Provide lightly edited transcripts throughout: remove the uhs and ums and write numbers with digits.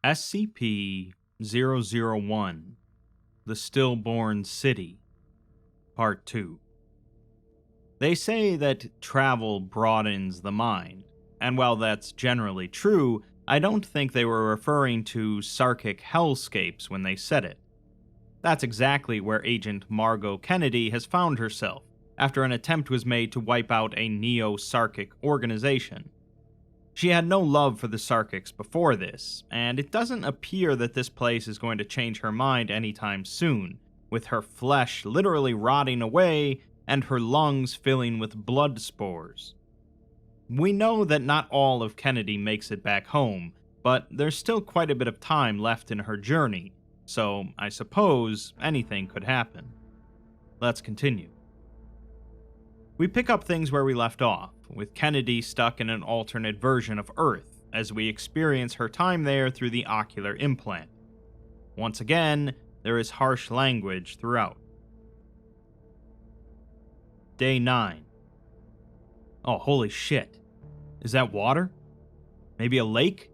SCP-001, The Stillborn City, Part 2. They say that travel broadens the mind, and while that's generally true, I don't think they were referring to Sarkic hellscapes when they said it. That's exactly where Agent Margot Kennedy has found herself, after an attempt was made to wipe out a Neo-Sarkic organization. She had no love for the Sarkics before this, and it doesn't appear that this place is going to change her mind anytime soon, with her flesh literally rotting away and her lungs filling with blood spores. We know that not all of Kennedy makes it back home, but there's still quite a bit of time left in her journey, so I suppose anything could happen. Let's continue. We pick up things where we left off, with Kennedy stuck in an alternate version of Earth as we experience her time there through the ocular implant. Once again, there is harsh language throughout. Day 9. Oh, holy shit. Is that water? Maybe a lake?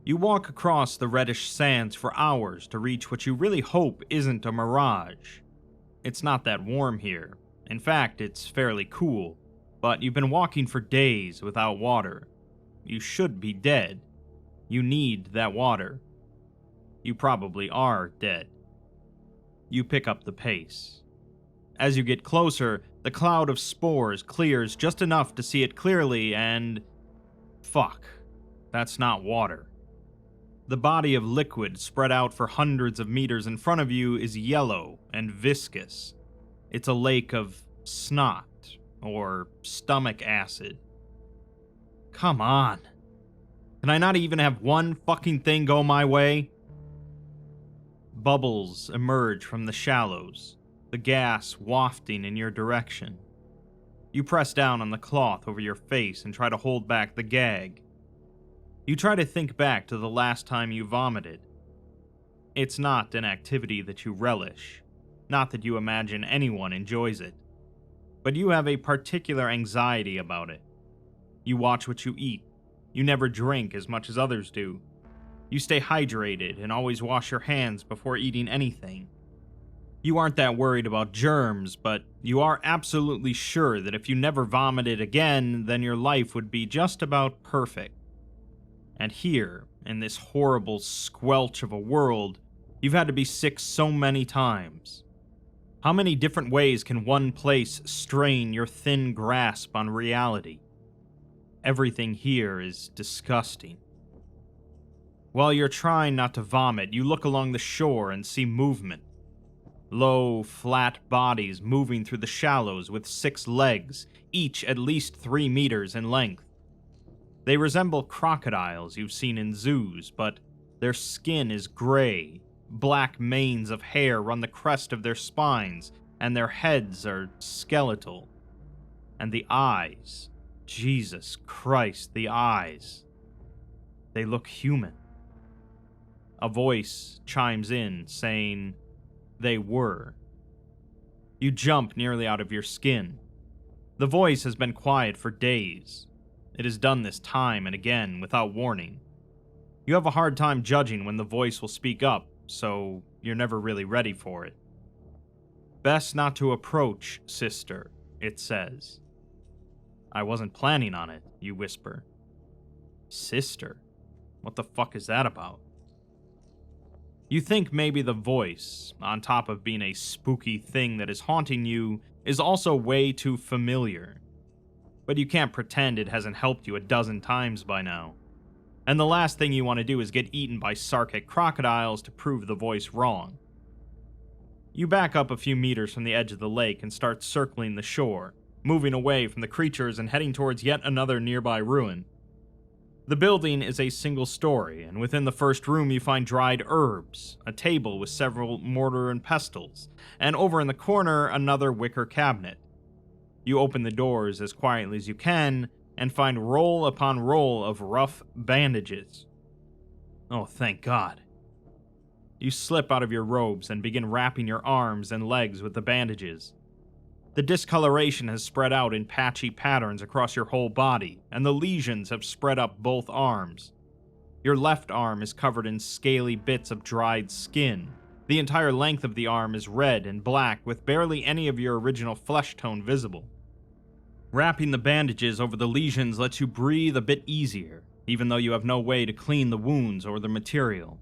You walk across the reddish sands for hours to reach what you really hope isn't a mirage. It's not that warm here. In fact, it's fairly cool, but you've been walking for days without water. You should be dead. You need that water. You probably are dead. You pick up the pace. As you get closer, the cloud of spores clears just enough to see it clearly and... fuck. That's not water. The body of liquid spread out for hundreds of meters in front of you is yellow and viscous. It's a lake of snot, or stomach acid. Come on. Can I not even have one fucking thing go my way? Bubbles emerge from the shallows, the gas wafting in your direction. You press down on the cloth over your face and try to hold back the gag. You try to think back to the last time you vomited. It's not an activity that you relish. Not that you imagine anyone enjoys it. But you have a particular anxiety about it. You watch what you eat. You never drink as much as others do. You stay hydrated and always wash your hands before eating anything. You aren't that worried about germs, but you are absolutely sure that if you never vomited again, then your life would be just about perfect. And here, in this horrible squelch of a world, you've had to be sick so many times. How many different ways can one place strain your thin grasp on reality? Everything here is disgusting. While you're trying not to vomit, you look along the shore and see movement. Low, flat bodies moving through the shallows with 6 legs, each at least 3 meters in length. They resemble crocodiles you've seen in zoos, but their skin is gray. Black manes of hair run the crest of their spines, and their heads are skeletal. And the eyes, Jesus Christ, the eyes. They look human. A voice chimes in, saying, "They were." You jump nearly out of your skin. The voice has been quiet for days. It has done this time and again without warning. You have a hard time judging when the voice will speak up, so you're never really ready for it. "Best not to approach, sister," it says. "I wasn't planning on it," you whisper. Sister? What the fuck is that about? You think maybe the voice, on top of being a spooky thing that is haunting you, is also way too familiar. But you can't pretend it hasn't helped you a dozen times by now. And the last thing you want to do is get eaten by Sarkic crocodiles to prove the voice wrong. You back up a few meters from the edge of the lake and start circling the shore, moving away from the creatures and heading towards yet another nearby ruin. The building is a single story, and within the first room you find dried herbs, a table with several mortar and pestles, and over in the corner another wicker cabinet. You open the doors as quietly as you can, and find roll upon roll of rough bandages. Oh, thank God. You slip out of your robes and begin wrapping your arms and legs with the bandages. The discoloration has spread out in patchy patterns across your whole body, and the lesions have spread up both arms. Your left arm is covered in scaly bits of dried skin. The entire length of the arm is red and black, with barely any of your original flesh tone visible. Wrapping the bandages over the lesions lets you breathe a bit easier, even though you have no way to clean the wounds or the material.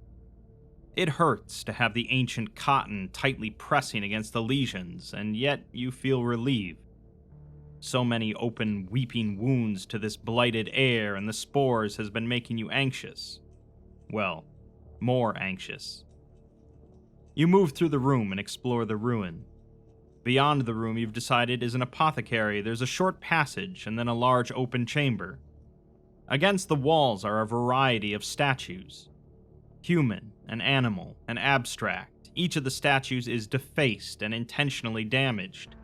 It hurts to have the ancient cotton tightly pressing against the lesions, and yet you feel relieved. So many open, weeping wounds to this blighted air, and the spores has been making you anxious. Well, more anxious. You move through the room and explore the ruin. Beyond the room you've decided is an apothecary. There's a short passage and then a large open chamber. Against the walls are a variety of statues. Human, and animal, and abstract. Each of the statues is defaced and intentionally damaged.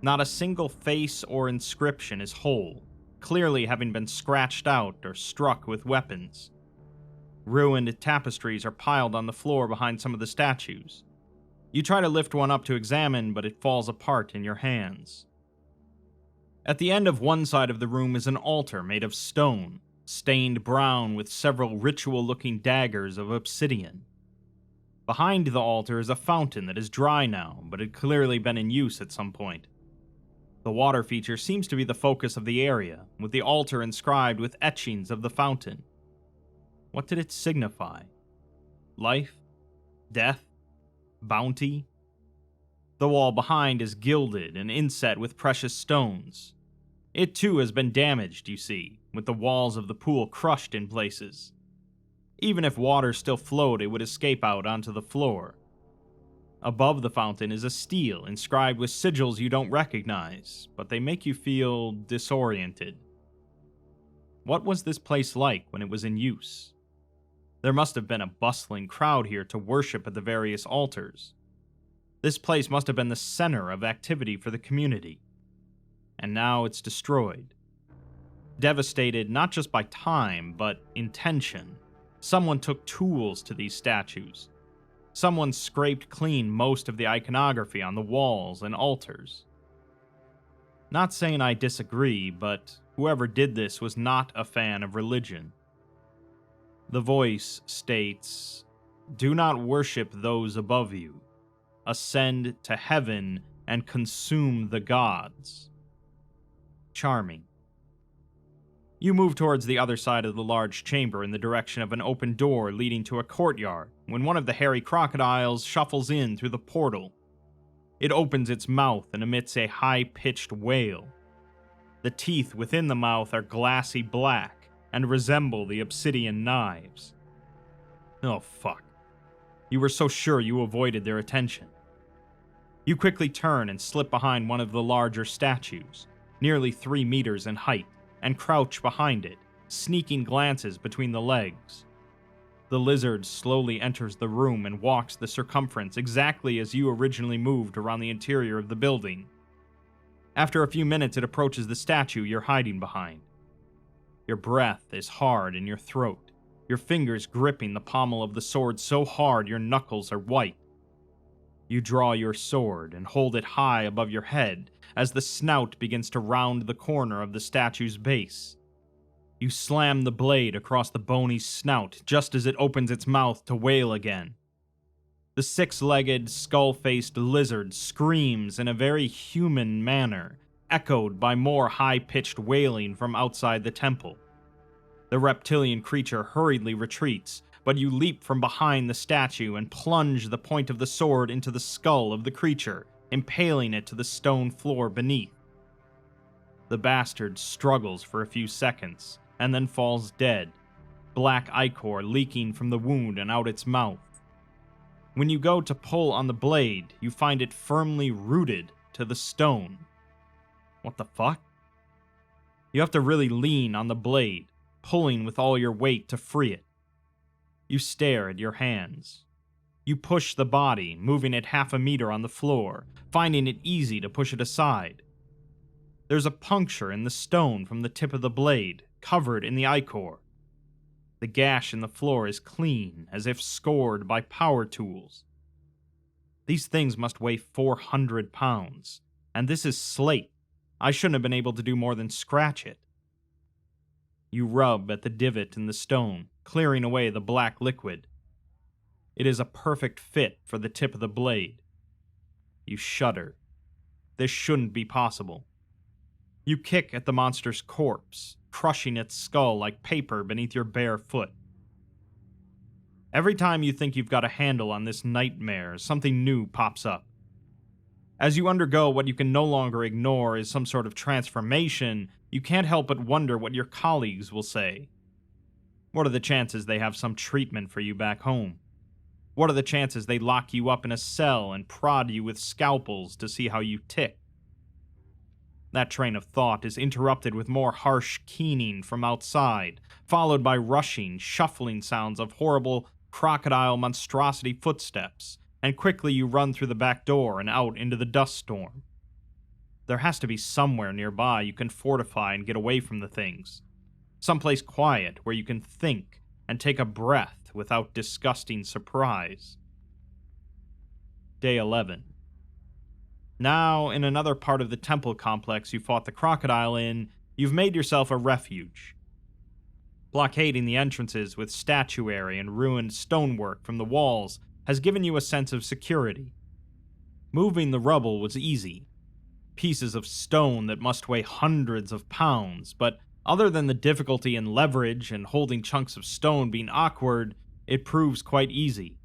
Not a single face or inscription is whole, clearly having been scratched out or struck with weapons. Ruined tapestries are piled on the floor behind some of the statues. You try to lift one up to examine, but it falls apart in your hands. At the end of one side of the room is an altar made of stone, stained brown with several ritual-looking daggers of obsidian. Behind the altar is a fountain that is dry now, but had clearly been in use at some point. The water feature seems to be the focus of the area, with the altar inscribed with etchings of the fountain. What did it signify? Life? Death? Bounty? The wall behind is gilded and inset with precious stones. It too has been damaged, you see, with the walls of the pool crushed in places. Even if water still flowed, it would escape out onto the floor. Above the fountain is a stele inscribed with sigils you don't recognize, but they make you feel disoriented. What was this place like when it was in use? There must have been a bustling crowd here to worship at the various altars. This place must have been the center of activity for the community. And now it's destroyed. Devastated not just by time, but intention. Someone took tools to these statues. Someone scraped clean most of the iconography on the walls and altars. Not saying I disagree, but whoever did this was not a fan of religion. The voice states, "Do not worship those above you. Ascend to heaven and consume the gods." Charming. You move towards the other side of the large chamber in the direction of an open door leading to a courtyard, when one of the hairy crocodiles shuffles in through the portal. It opens its mouth and emits a high-pitched wail. The teeth within the mouth are glassy black and resemble the obsidian knives. Oh fuck. You were so sure you avoided their attention. You quickly turn and slip behind one of the larger statues, nearly 3 meters in height, and crouch behind it, sneaking glances between the legs. The lizard slowly enters the room and walks the circumference exactly as you originally moved around the interior of the building. After a few minutes, it approaches the statue you're hiding behind. Your breath is hard in your throat, your fingers gripping the pommel of the sword so hard your knuckles are white. You draw your sword and hold it high above your head as the snout begins to round the corner of the statue's base. You slam the blade across the bony snout just as it opens its mouth to wail again. The 6-legged, skull-faced lizard screams in a very human manner, echoed by more high-pitched wailing from outside the temple. The reptilian creature hurriedly retreats, but you leap from behind the statue and plunge the point of the sword into the skull of the creature, impaling it to the stone floor beneath. The bastard struggles for a few seconds, and then falls dead, black ichor leaking from the wound and out its mouth. When you go to pull on the blade, you find it firmly rooted to the stone. What the fuck? You have to really lean on the blade, pulling with all your weight to free it. You stare at your hands. You push the body, moving it 1/2 meter on the floor, finding it easy to push it aside. There's a puncture in the stone from the tip of the blade, covered in the ichor. The gash in the floor is clean, as if scored by power tools. These things must weigh 400 pounds, and this is slate. I shouldn't have been able to do more than scratch it. You rub at the divot in the stone, clearing away the black liquid. It is a perfect fit for the tip of the blade. You shudder. This shouldn't be possible. You kick at the monster's corpse, crushing its skull like paper beneath your bare foot. Every time you think you've got a handle on this nightmare, something new pops up. As you undergo what you can no longer ignore is some sort of transformation, you can't help but wonder what your colleagues will say. What are the chances they have some treatment for you back home? What are the chances they lock you up in a cell and prod you with scalpels to see how you tick? That train of thought is interrupted with more harsh keening from outside, followed by rushing, shuffling sounds of horrible crocodile monstrosity footsteps, and quickly you run through the back door and out into the dust storm. There has to be somewhere nearby you can fortify and get away from the things. Someplace quiet where you can think and take a breath without disgusting surprise. Day 11. Now, in another part of the temple complex you fought the crocodile in, you've made yourself a refuge. Blockading the entrances with statuary and ruined stonework from the walls has given you a sense of security. Moving the rubble was easy. Pieces of stone that must weigh hundreds of pounds, but other than the difficulty in leverage and holding chunks of stone being awkward, it proves quite easy.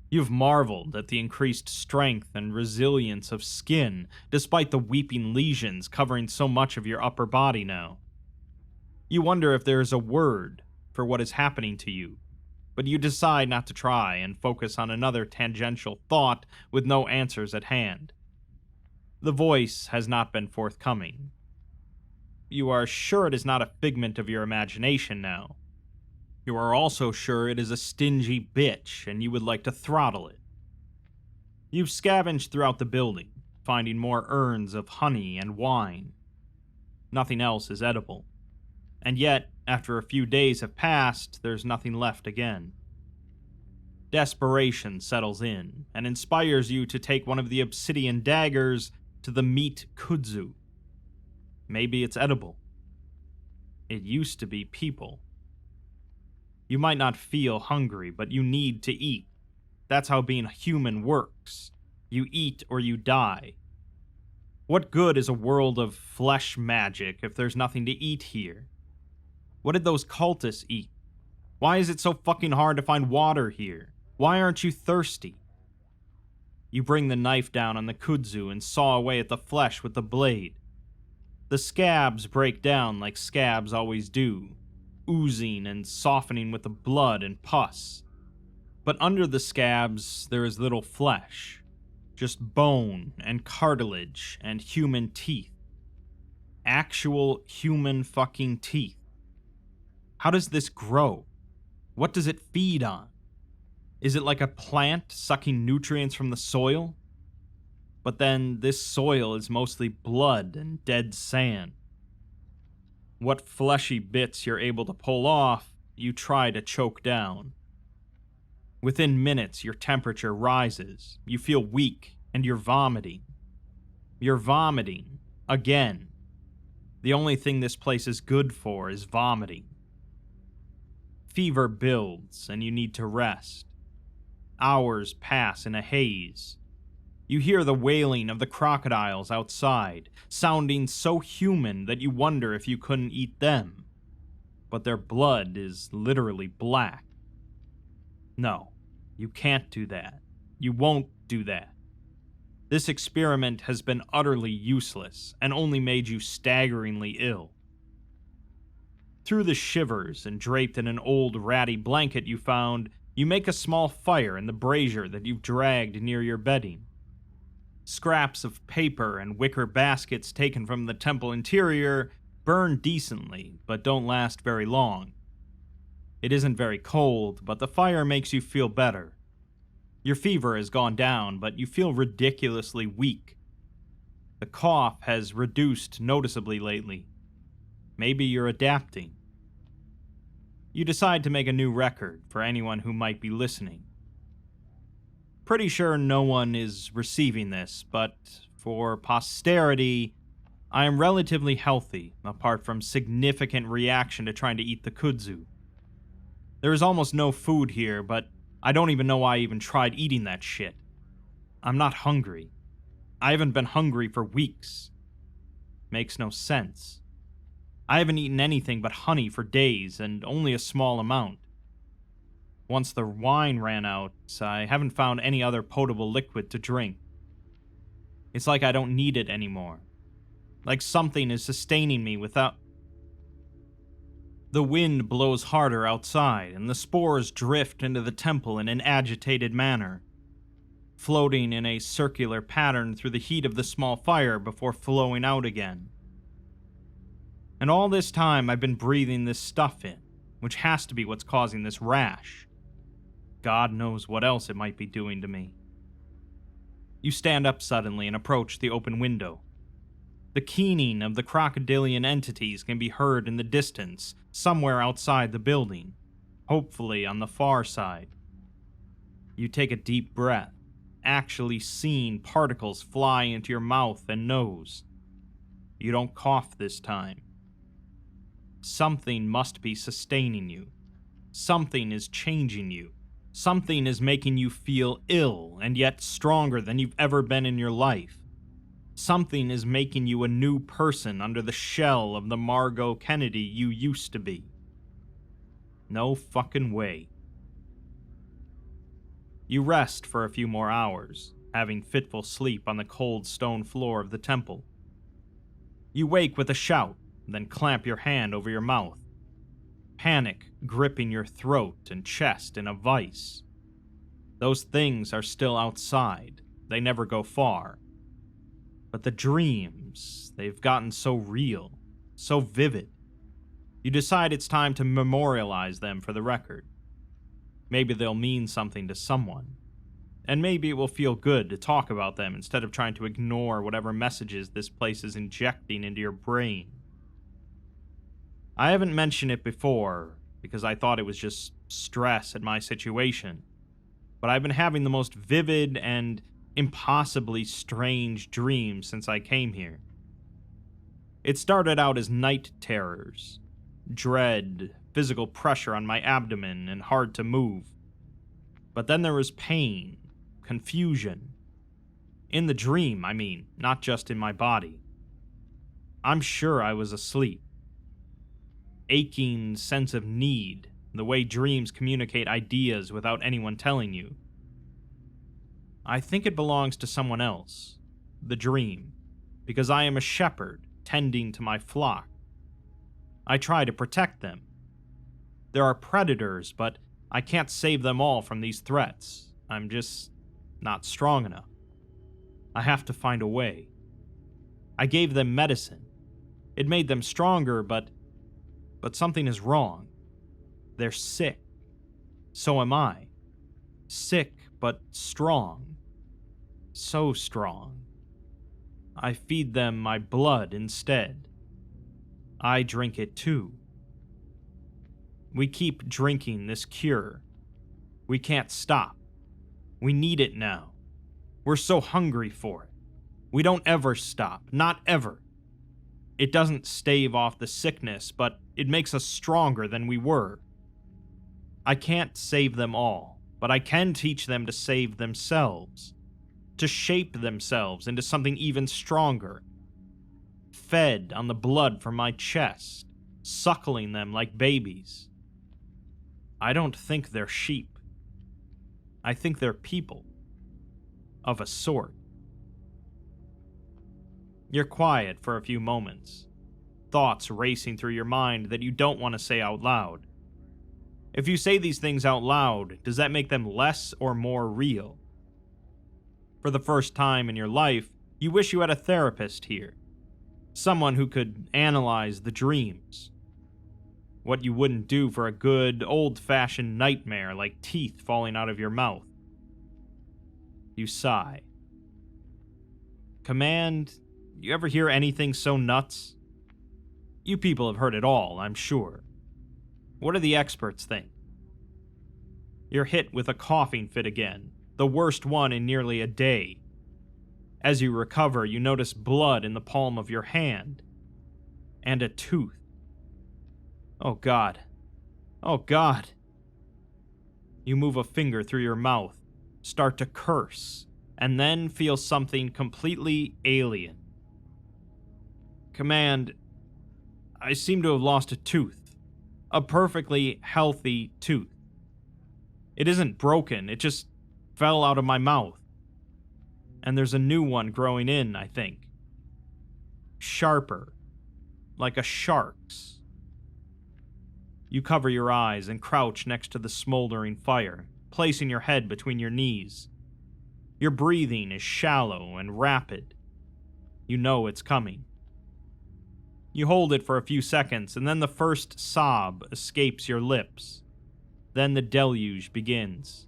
You've marveled at the increased strength and resilience of skin, despite the weeping lesions covering so much of your upper body now. You wonder if there is a word for what is happening to you, but you decide not to try and focus on another tangential thought with no answers at hand. The voice has not been forthcoming. You are sure it is not a figment of your imagination now. You are also sure it is a stingy bitch and you would like to throttle it. You've scavenged throughout the building, finding more urns of honey and wine. Nothing else is edible. And yet, after a few days have passed, there's nothing left again. Desperation settles in and inspires you to take one of the obsidian daggers to the meat kudzu. Maybe it's edible. It used to be people. You might not feel hungry, but you need to eat. That's how being human works. You eat or you die. What good is a world of flesh magic if there's nothing to eat here? What did those cultists eat? Why is it so fucking hard to find water here? Why aren't you thirsty? You bring the knife down on the kudzu and saw away at the flesh with the blade. The scabs break down like scabs always do, oozing and softening with the blood and pus. But under the scabs, there is little flesh, just bone and cartilage and human teeth. Actual human fucking teeth. How does this grow? What does it feed on? Is it like a plant sucking nutrients from the soil? But then this soil is mostly blood and dead sand. What fleshy bits you're able to pull off, you try to choke down. Within minutes, your temperature rises, you feel weak, and you're vomiting. You're vomiting. Again. The only thing this place is good for is vomiting. Fever builds, and you need to rest. Hours pass in a haze. You hear the wailing of the crocodiles outside, sounding so human that you wonder if you couldn't eat them. But their blood is literally black. No, you can't do that. You won't do that. This experiment has been utterly useless and only made you staggeringly ill. Through the shivers and draped in an old ratty blanket you found, you make a small fire in the brazier that you've dragged near your bedding. Scraps of paper and wicker baskets taken from the temple interior burn decently, but don't last very long. It isn't very cold, but the fire makes you feel better. Your fever has gone down, but you feel ridiculously weak. The cough has reduced noticeably lately. Maybe you're adapting. You decide to make a new record for anyone who might be listening. Pretty sure no one is receiving this, but for posterity, I am relatively healthy, apart from significant reaction to trying to eat the kudzu. There is almost no food here, but I don't even know why I even tried eating that shit. I'm not hungry. I haven't been hungry for weeks. Makes no sense. I haven't eaten anything but honey for days, and only a small amount. Once the wine ran out, I haven't found any other potable liquid to drink. It's like I don't need it anymore. Like something is sustaining me without... The wind blows harder outside, and the spores drift into the temple in an agitated manner, floating in a circular pattern through the heat of the small fire before flowing out again. And all this time I've been breathing this stuff in, which has to be what's causing this rash. God knows what else it might be doing to me. You stand up suddenly and approach the open window. The keening of the crocodilian entities can be heard in the distance, somewhere outside the building, hopefully on the far side. You take a deep breath, actually seeing particles fly into your mouth and nose. You don't cough this time. Something must be sustaining you. Something is changing you. Something is making you feel ill and yet stronger than you've ever been in your life. Something is making you a new person under the shell of the Margot Kennedy you used to be. No fucking way. You rest for a few more hours, having fitful sleep on the cold stone floor of the temple. You wake with a shout, then clamp your hand over your mouth. Panic gripping your throat and chest in a vice. Those things are still outside. They never go far. But the dreams, they've gotten so real, so vivid. You decide it's time to memorialize them for the record. Maybe they'll mean something to someone. And maybe it will feel good to talk about them instead of trying to ignore whatever messages this place is injecting into your brain. I haven't mentioned it before, because I thought it was just stress at my situation, but I've been having the most vivid and impossibly strange dreams since I came here. It started out as night terrors, dread, physical pressure on my abdomen, and hard to move. But then there was pain, confusion. In the dream, I mean, not just in my body. I'm sure I was asleep. Aching sense of need, the way dreams communicate ideas without anyone telling you. I think it belongs to someone else, the dream, because I am a shepherd tending to my flock. I try to protect them. There are predators, but I can't save them all from these threats. I'm just not strong enough. I have to find a way. I gave them medicine. It made them stronger, but something is wrong. They're sick. So am I. Sick, but strong. So strong. I feed them my blood instead. I drink it too. We keep drinking this cure. We can't stop. We need it now. We're so hungry for it. We don't ever stop. Not ever. It doesn't stave off the sickness, but it makes us stronger than we were. I can't save them all, but I can teach them to save themselves, to shape themselves into something even stronger. Fed on the blood from my chest, suckling them like babies. I don't think they're sheep. I think they're people. Of a sort. You're quiet for a few moments, thoughts racing through your mind that you don't want to say out loud. If you say these things out loud, does that make them less or more real? For the first time in your life, you wish you had a therapist here. Someone who could analyze the dreams. What you wouldn't do for a good, old-fashioned nightmare like teeth falling out of your mouth. You sigh. Command, you ever hear anything so nuts? You people have heard it all, I'm sure. What do the experts think? You're hit with a coughing fit again, the worst one in nearly a day. As you recover, you notice blood in the palm of your hand. And a tooth. Oh God. Oh God. You move a finger through your mouth, start to curse, and then feel something completely alien. Command, I seem to have lost a tooth. A perfectly healthy tooth. It isn't broken, it just fell out of my mouth. And there's a new one growing in, I think. Sharper. Like a shark's. You cover your eyes and crouch next to the smoldering fire, placing your head between your knees. Your breathing is shallow and rapid. You know it's coming. You hold it for a few seconds, and then the first sob escapes your lips. Then the deluge begins.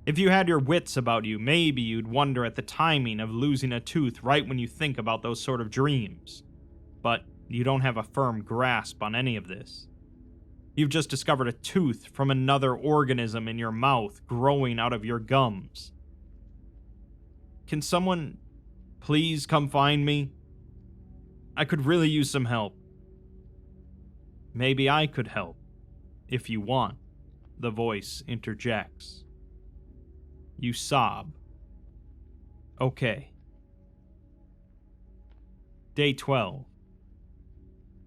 If you had your wits about you, maybe you'd wonder at the timing of losing a tooth right when you think about those sort of dreams. But you don't have a firm grasp on any of this. You've just discovered a tooth from another organism in your mouth growing out of your gums. Can someone please come find me? I could really use some help. Maybe I could help, if you want, the voice interjects. You sob. Okay. Day 12.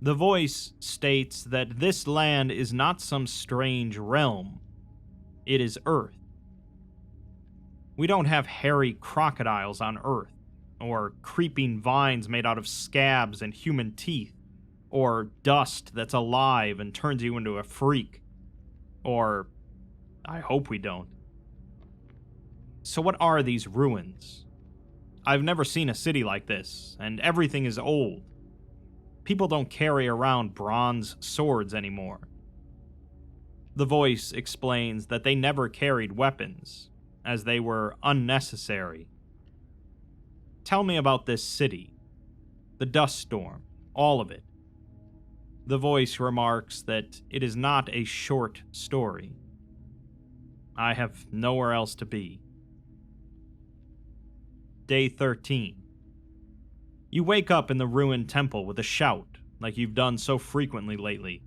The voice states that this land is not some strange realm. It is Earth. We don't have hairy crocodiles on Earth, or creeping vines made out of scabs and human teeth, or dust that's alive and turns you into a freak. Or, I hope we don't. So what are these ruins? I've never seen a city like this, and everything is old. People don't carry around bronze swords anymore. The voice explains that they never carried weapons, as they were unnecessary. Tell me about this city. The dust storm, all of it. The voice remarks that it is not a short story. I have nowhere else to be. Day 13. You wake up in the ruined temple with a shout, like you've done so frequently lately.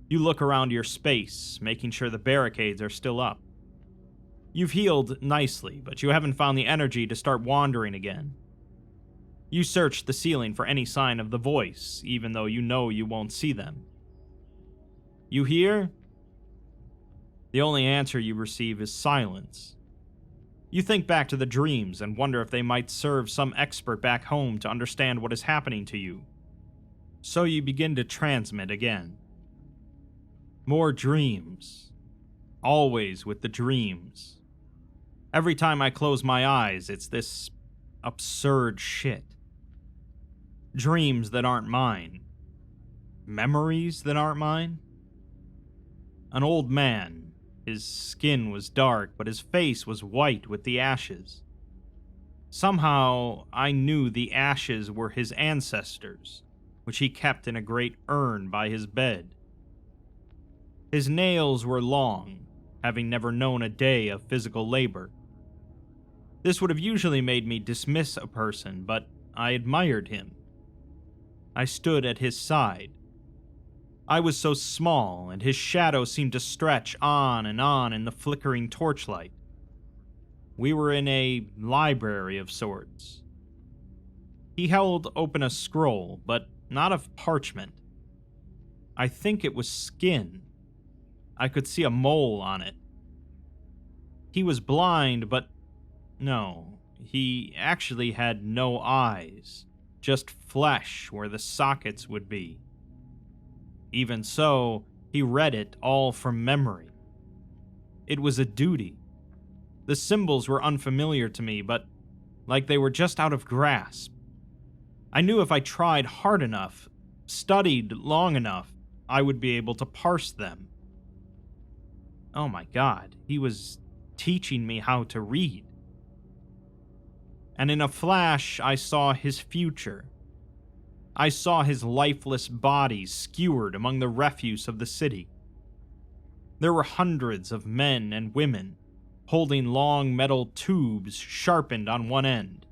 You look around your space, making sure the barricades are still up. You've healed nicely, but you haven't found the energy to start wandering again. You search the ceiling for any sign of the voice, even though you know you won't see them. You hear? The only answer you receive is silence. You think back to the dreams and wonder if they might serve some expert back home to understand what is happening to you. So you begin to transmit again. More dreams. Always with the dreams. Every time I close my eyes, it's this absurd shit. Dreams that aren't mine. Memories that aren't mine. An old man. His skin was dark, but his face was white with the ashes. Somehow, I knew the ashes were his ancestors, which he kept in a great urn by his bed. His nails were long, having never known a day of physical labor. This would have usually made me dismiss a person, but I admired him. I stood at his side. I was so small, and his shadow seemed to stretch on in the flickering torchlight. We were in a library of sorts. He held open a scroll, but not of parchment. I think it was skin. I could see a mole on it. He was blind, but no, he actually had no eyes, just flesh where the sockets would be. Even so, he read it all from memory. It was a duty. The symbols were unfamiliar to me, but like they were just out of grasp. I knew if I tried hard enough, studied long enough, I would be able to parse them. Oh my God, he was teaching me how to read. And in a flash, I saw his future. I saw his lifeless body skewered among the refuse of the city. There were hundreds of men and women, holding long metal tubes sharpened on one end.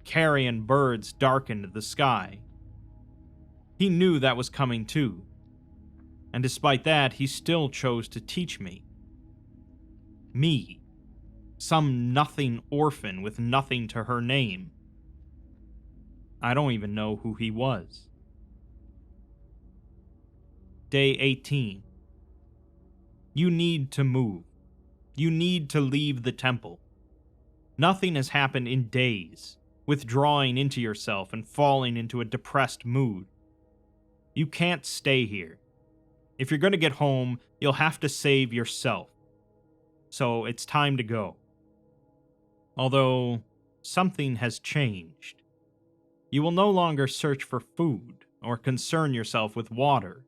Carrion birds darkened the sky. He knew that was coming too. And despite that, he still chose to teach me. Me. Some nothing orphan with nothing to her name. I don't even know who he was. Day 18. You need to move. You need to leave the temple. Nothing has happened in days, withdrawing into yourself and falling into a depressed mood. You can't stay here. If you're going to get home, you'll have to save yourself. So it's time to go. Although, something has changed. You will no longer search for food or concern yourself with water.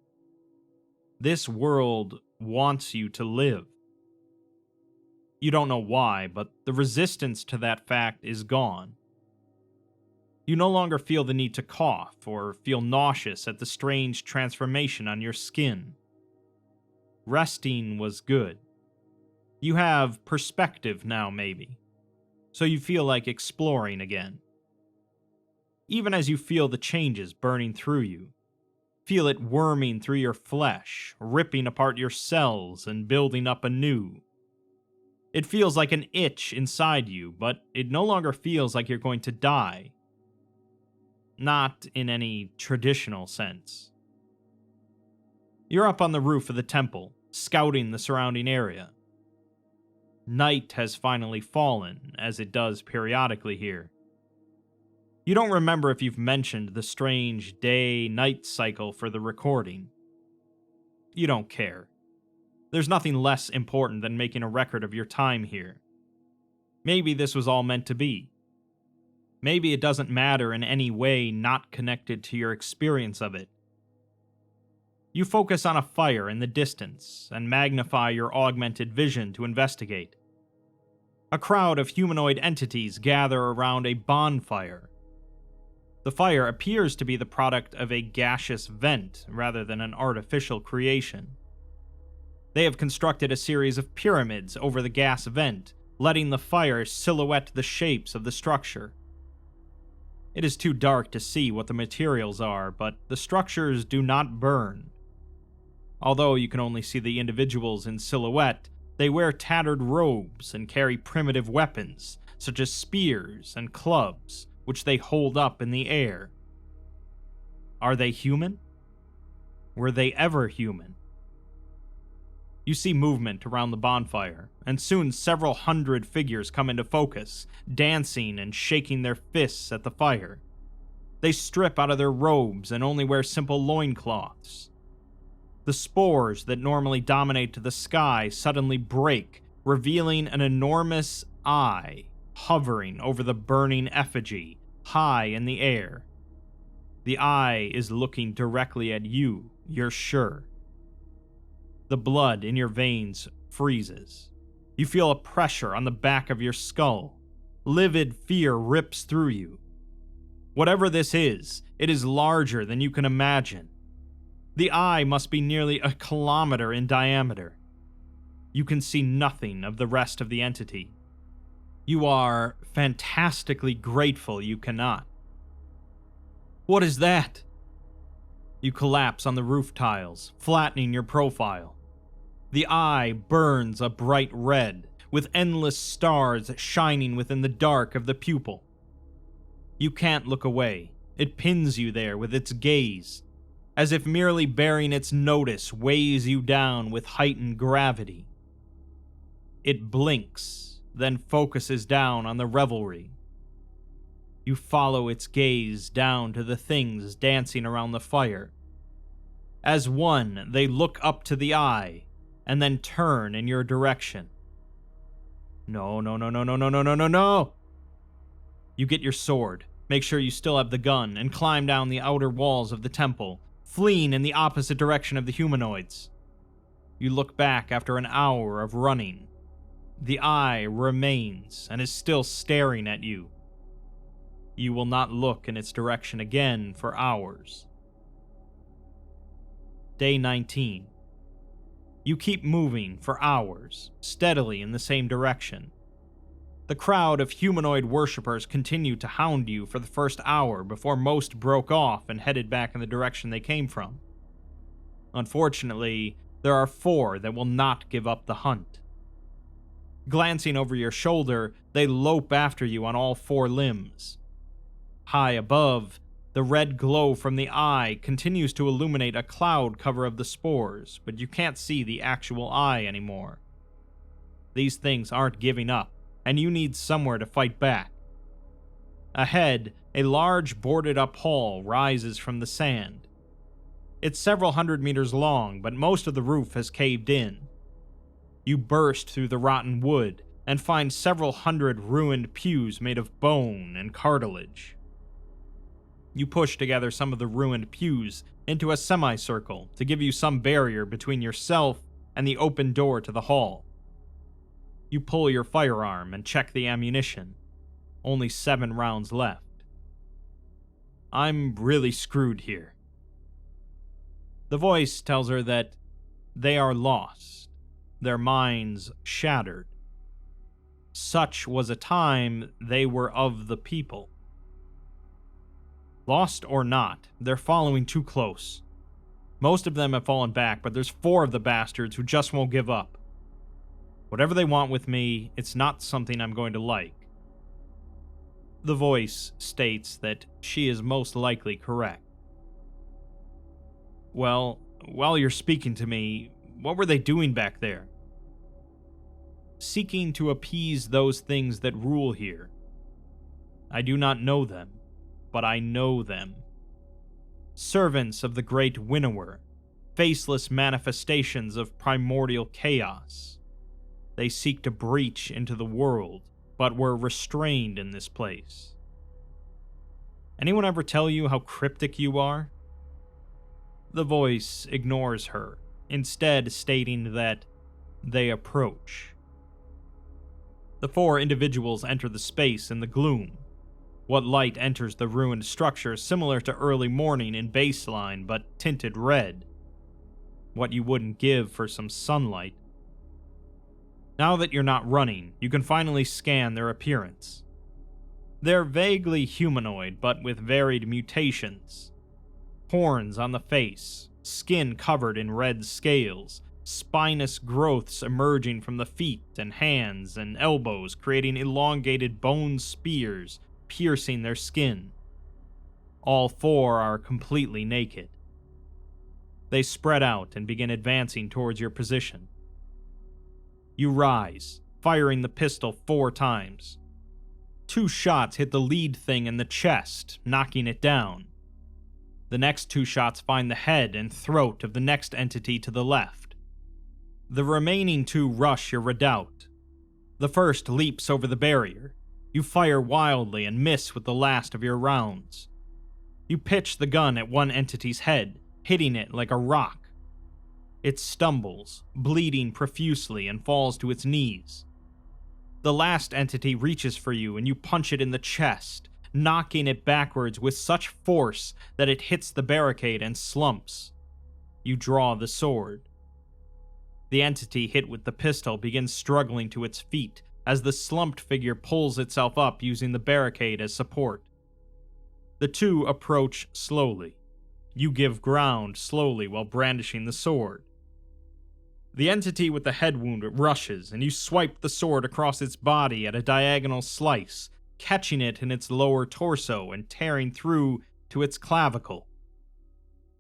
This world wants you to live. You don't know why, but the resistance to that fact is gone. You no longer feel the need to cough or feel nauseous at the strange transformation on your skin. Resting was good. You have perspective now, maybe, so you feel like exploring again. Even as you feel the changes burning through you, feel it worming through your flesh, ripping apart your cells and building up anew. It feels like an itch inside you, but it no longer feels like you're going to die. Not in any traditional sense. You're up on the roof of the temple, scouting the surrounding area. Night has finally fallen, as it does periodically here. You don't remember if you've mentioned the strange day-night cycle for the recording. You don't care. There's nothing less important than making a record of your time here. Maybe this was all meant to be. Maybe it doesn't matter in any way not connected to your experience of it. You focus on a fire in the distance and magnify your augmented vision to investigate. A crowd of humanoid entities gather around a bonfire. The fire appears to be the product of a gaseous vent rather than an artificial creation. They have constructed a series of pyramids over the gas vent, letting the fire silhouette the shapes of the structure. It is too dark to see what the materials are, but the structures do not burn. Although you can only see the individuals in silhouette, they wear tattered robes and carry primitive weapons, such as spears and clubs, which they hold up in the air. Are they human? Were they ever human? You see movement around the bonfire, and soon several hundred figures come into focus, dancing and shaking their fists at the fire. They strip out of their robes and only wear simple loincloths. The spores that normally dominate the sky suddenly break, revealing an enormous eye hovering over the burning effigy, high in the air. The eye is looking directly at you, you're sure. The blood in your veins freezes. You feel a pressure on the back of your skull. Livid fear rips through you. Whatever this is, it is larger than you can imagine. The eye must be nearly a kilometer in diameter. You can see nothing of the rest of the entity. You are fantastically grateful you cannot. What is that? You collapse on the roof tiles, flattening your profile. The eye burns a bright red, with endless stars shining within the dark of the pupil. You can't look away. It pins you there with its gaze, as if merely bearing its notice weighs you down with heightened gravity. It blinks, then focuses down on the revelry. You follow its gaze down to the things dancing around the fire. As one, they look up to the eye, and then turn in your direction. No. You get your sword, make sure you still have the gun, and climb down the outer walls of the temple, fleeing in the opposite direction of the humanoids. You look back after an hour of running. The eye remains and is still staring at you. You will not look in its direction again for hours. Day 19. You keep moving for hours, steadily in the same direction. The crowd of humanoid worshippers continued to hound you for the first hour before most broke off and headed back in the direction they came from. Unfortunately, there are 4 that will not give up the hunt. Glancing over your shoulder, they lope after you on all four limbs. High above, the red glow from the eye continues to illuminate a cloud cover of the spores, but you can't see the actual eye anymore. These things aren't giving up, and you need somewhere to fight back. Ahead, a large boarded-up hall rises from the sand. It's several hundred meters long, but most of the roof has caved in. You burst through the rotten wood and find several hundred ruined pews made of bone and cartilage. You push together some of the ruined pews into a semicircle to give you some barrier between yourself and the open door to the hall. You pull your firearm and check the ammunition. Only 7 rounds left. I'm really screwed here. The voice tells her that they are lost, their minds shattered. Such was a time they were of the people. Lost or not, they're following too close. Most of them have fallen back, but there's 4 of the bastards who just won't give up. Whatever they want with me, it's not something I'm going to like. The voice states that she is most likely correct. Well, while you're speaking to me, what were they doing back there? Seeking to appease those things that rule here. I do not know them, but I know them. Servants of the great Winnower, faceless manifestations of primordial chaos. They seek to breach into the world, but were restrained in this place. Anyone ever tell you how cryptic you are? The voice ignores her, instead stating that they approach. The 4 individuals enter the space in the gloom. What light enters the ruined structure similar to early morning in baseline, but tinted red. What you wouldn't give for some sunlight. Now that you're not running, you can finally scan their appearance. They're vaguely humanoid, but with varied mutations. Horns on the face, skin covered in red scales, spinous growths emerging from the feet and hands and elbows, creating elongated bone spears piercing their skin. All 4 are completely naked. They spread out and begin advancing towards your position. You rise, firing the pistol 4 times. 2 shots hit the lead thing in the chest, knocking it down. The next 2 shots find the head and throat of the next entity to the left. The remaining 2 rush your redoubt. The first leaps over the barrier. You fire wildly and miss with the last of your rounds. You pitch the gun at one entity's head, hitting it like a rock. It stumbles, bleeding profusely, and falls to its knees. The last entity reaches for you and you punch it in the chest, knocking it backwards with such force that it hits the barricade and slumps. You draw the sword. The entity hit with the pistol begins struggling to its feet as the slumped figure pulls itself up using the barricade as support. The 2 approach slowly. You give ground slowly while brandishing the sword. The entity with the head wound rushes, and you swipe the sword across its body at a diagonal slice, catching it in its lower torso and tearing through to its clavicle.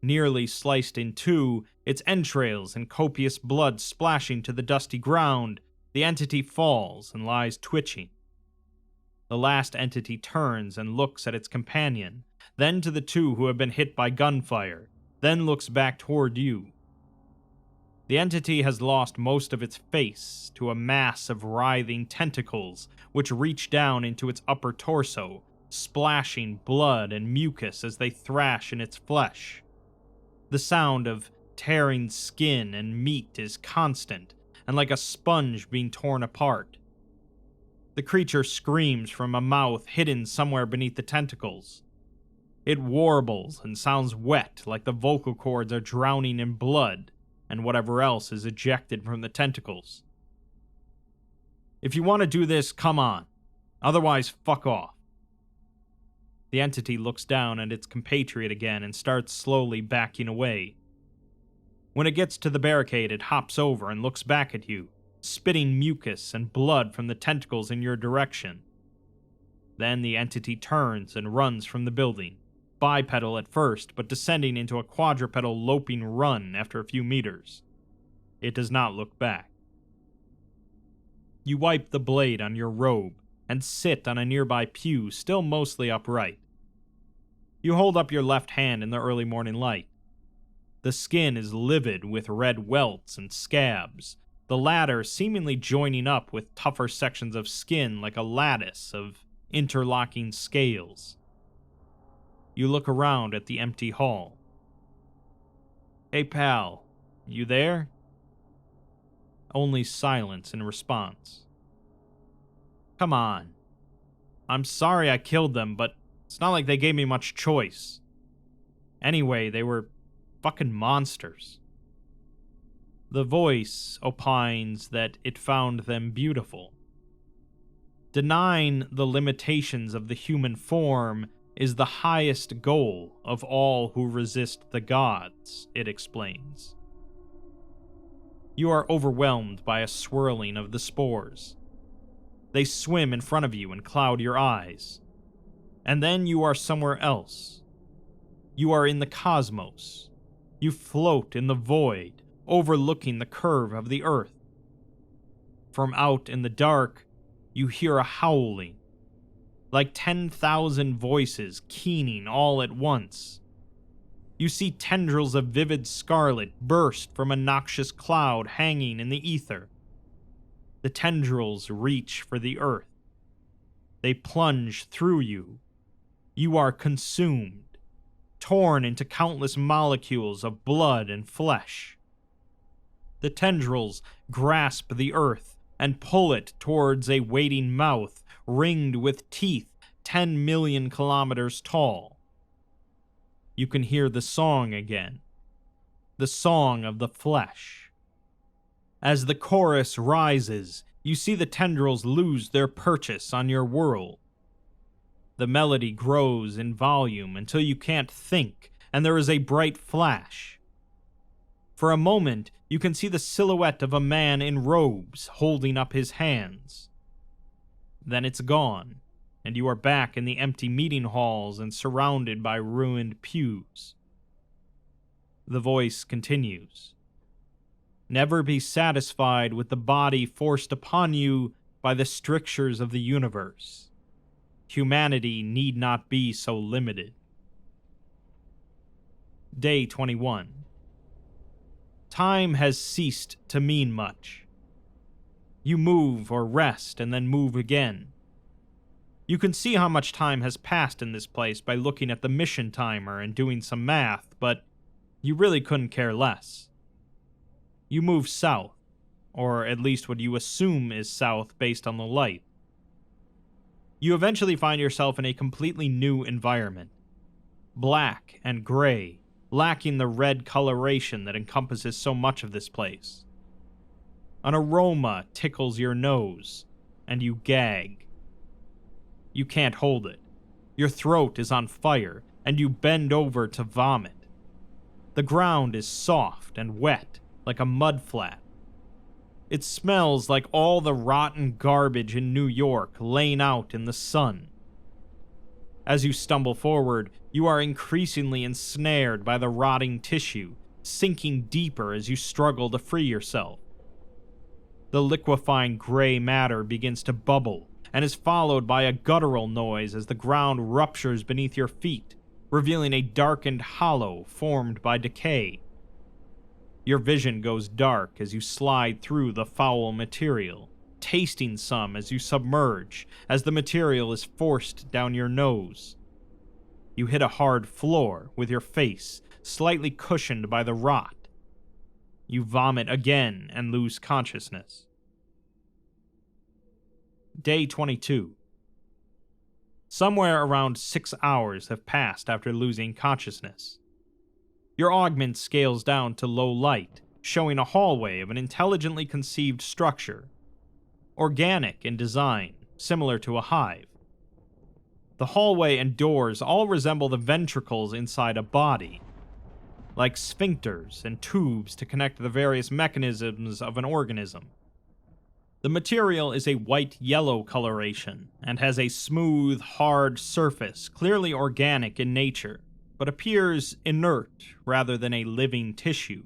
Nearly sliced in 2, its entrails and copious blood splashing to the dusty ground, the entity falls and lies twitching. The last entity turns and looks at its companion, then to the 2 who have been hit by gunfire, then looks back toward you. The entity has lost most of its face to a mass of writhing tentacles which reach down into its upper torso, splashing blood and mucus as they thrash in its flesh. The sound of tearing skin and meat is constant, and like a sponge being torn apart. The creature screams from a mouth hidden somewhere beneath the tentacles. It warbles and sounds wet like the vocal cords are drowning in blood, and whatever else is ejected from the tentacles. If you want to do this, come on. Otherwise, fuck off. The entity looks down at its compatriot again and starts slowly backing away. When it gets to the barricade, it hops over and looks back at you, spitting mucus and blood from the tentacles in your direction. Then the entity turns and runs from the building, bipedal at first, but descending into a quadrupedal loping run after a few meters. It does not look back. You wipe the blade on your robe and sit on a nearby pew, still mostly upright. You hold up your left hand in the early morning light. The skin is livid with red welts and scabs, the latter seemingly joining up with tougher sections of skin like a lattice of interlocking scales. You look around at the empty hall. "Hey pal, you there?" Only silence in response. "Come on. I'm sorry I killed them, but it's not like they gave me much choice. Anyway, they were fucking monsters." The voice opines that it found them beautiful. Denying the limitations of the human form is the highest goal of all who resist the gods, it explains. You are overwhelmed by a swirling of the spores. They swim in front of you and cloud your eyes. And then you are somewhere else. You are in the cosmos. You float in the void, overlooking the curve of the earth. From out in the dark, you hear a howling, like 10,000 voices keening all at once. You see tendrils of vivid scarlet burst from a noxious cloud hanging in the ether. The tendrils reach for the earth. They plunge through you. You are consumed, torn into countless molecules of blood and flesh. The tendrils grasp the earth and pull it towards a waiting mouth ringed with teeth 10 million kilometers tall. You can hear the song again, the song of the flesh. As the chorus rises, you see the tendrils lose their purchase on your world. The melody grows in volume until you can't think, and there is a bright flash. For a moment, you can see the silhouette of a man in robes holding up his hands. Then it's gone, and you are back in the empty meeting halls and surrounded by ruined pews. The voice continues. Never be satisfied with the body forced upon you by the strictures of the universe. Humanity need not be so limited. Day 21. Time has ceased to mean much. You move or rest and then move again. You can see how much time has passed in this place by looking at the mission timer and doing some math, but you really couldn't care less. You move south, or at least what you assume is south based on the light. You eventually find yourself in a completely new environment. Black and gray, lacking the red coloration that encompasses so much of this place. An aroma tickles your nose, and you gag. You can't hold it. Your throat is on fire, and you bend over to vomit. The ground is soft and wet, like a mudflat. It smells like all the rotten garbage in New York laying out in the sun. As you stumble forward, you are increasingly ensnared by the rotting tissue, sinking deeper as you struggle to free yourself. The liquefying gray matter begins to bubble, and is followed by a guttural noise as the ground ruptures beneath your feet, revealing a darkened hollow formed by decay. Your vision goes dark as you slide through the foul material, tasting some as you submerge, as the material is forced down your nose. You hit a hard floor with your face slightly cushioned by the rot. You vomit again and lose consciousness. Day 22. Somewhere around 6 hours have passed after losing consciousness. Your augment scales down to low light, showing a hallway of an intelligently conceived structure. Organic in design, similar to a hive. The hallway and doors all resemble the ventricles inside a body, like sphincters and tubes to connect the various mechanisms of an organism. The material is a white-yellow coloration and has a smooth, hard surface, clearly organic in nature, but appears inert rather than a living tissue.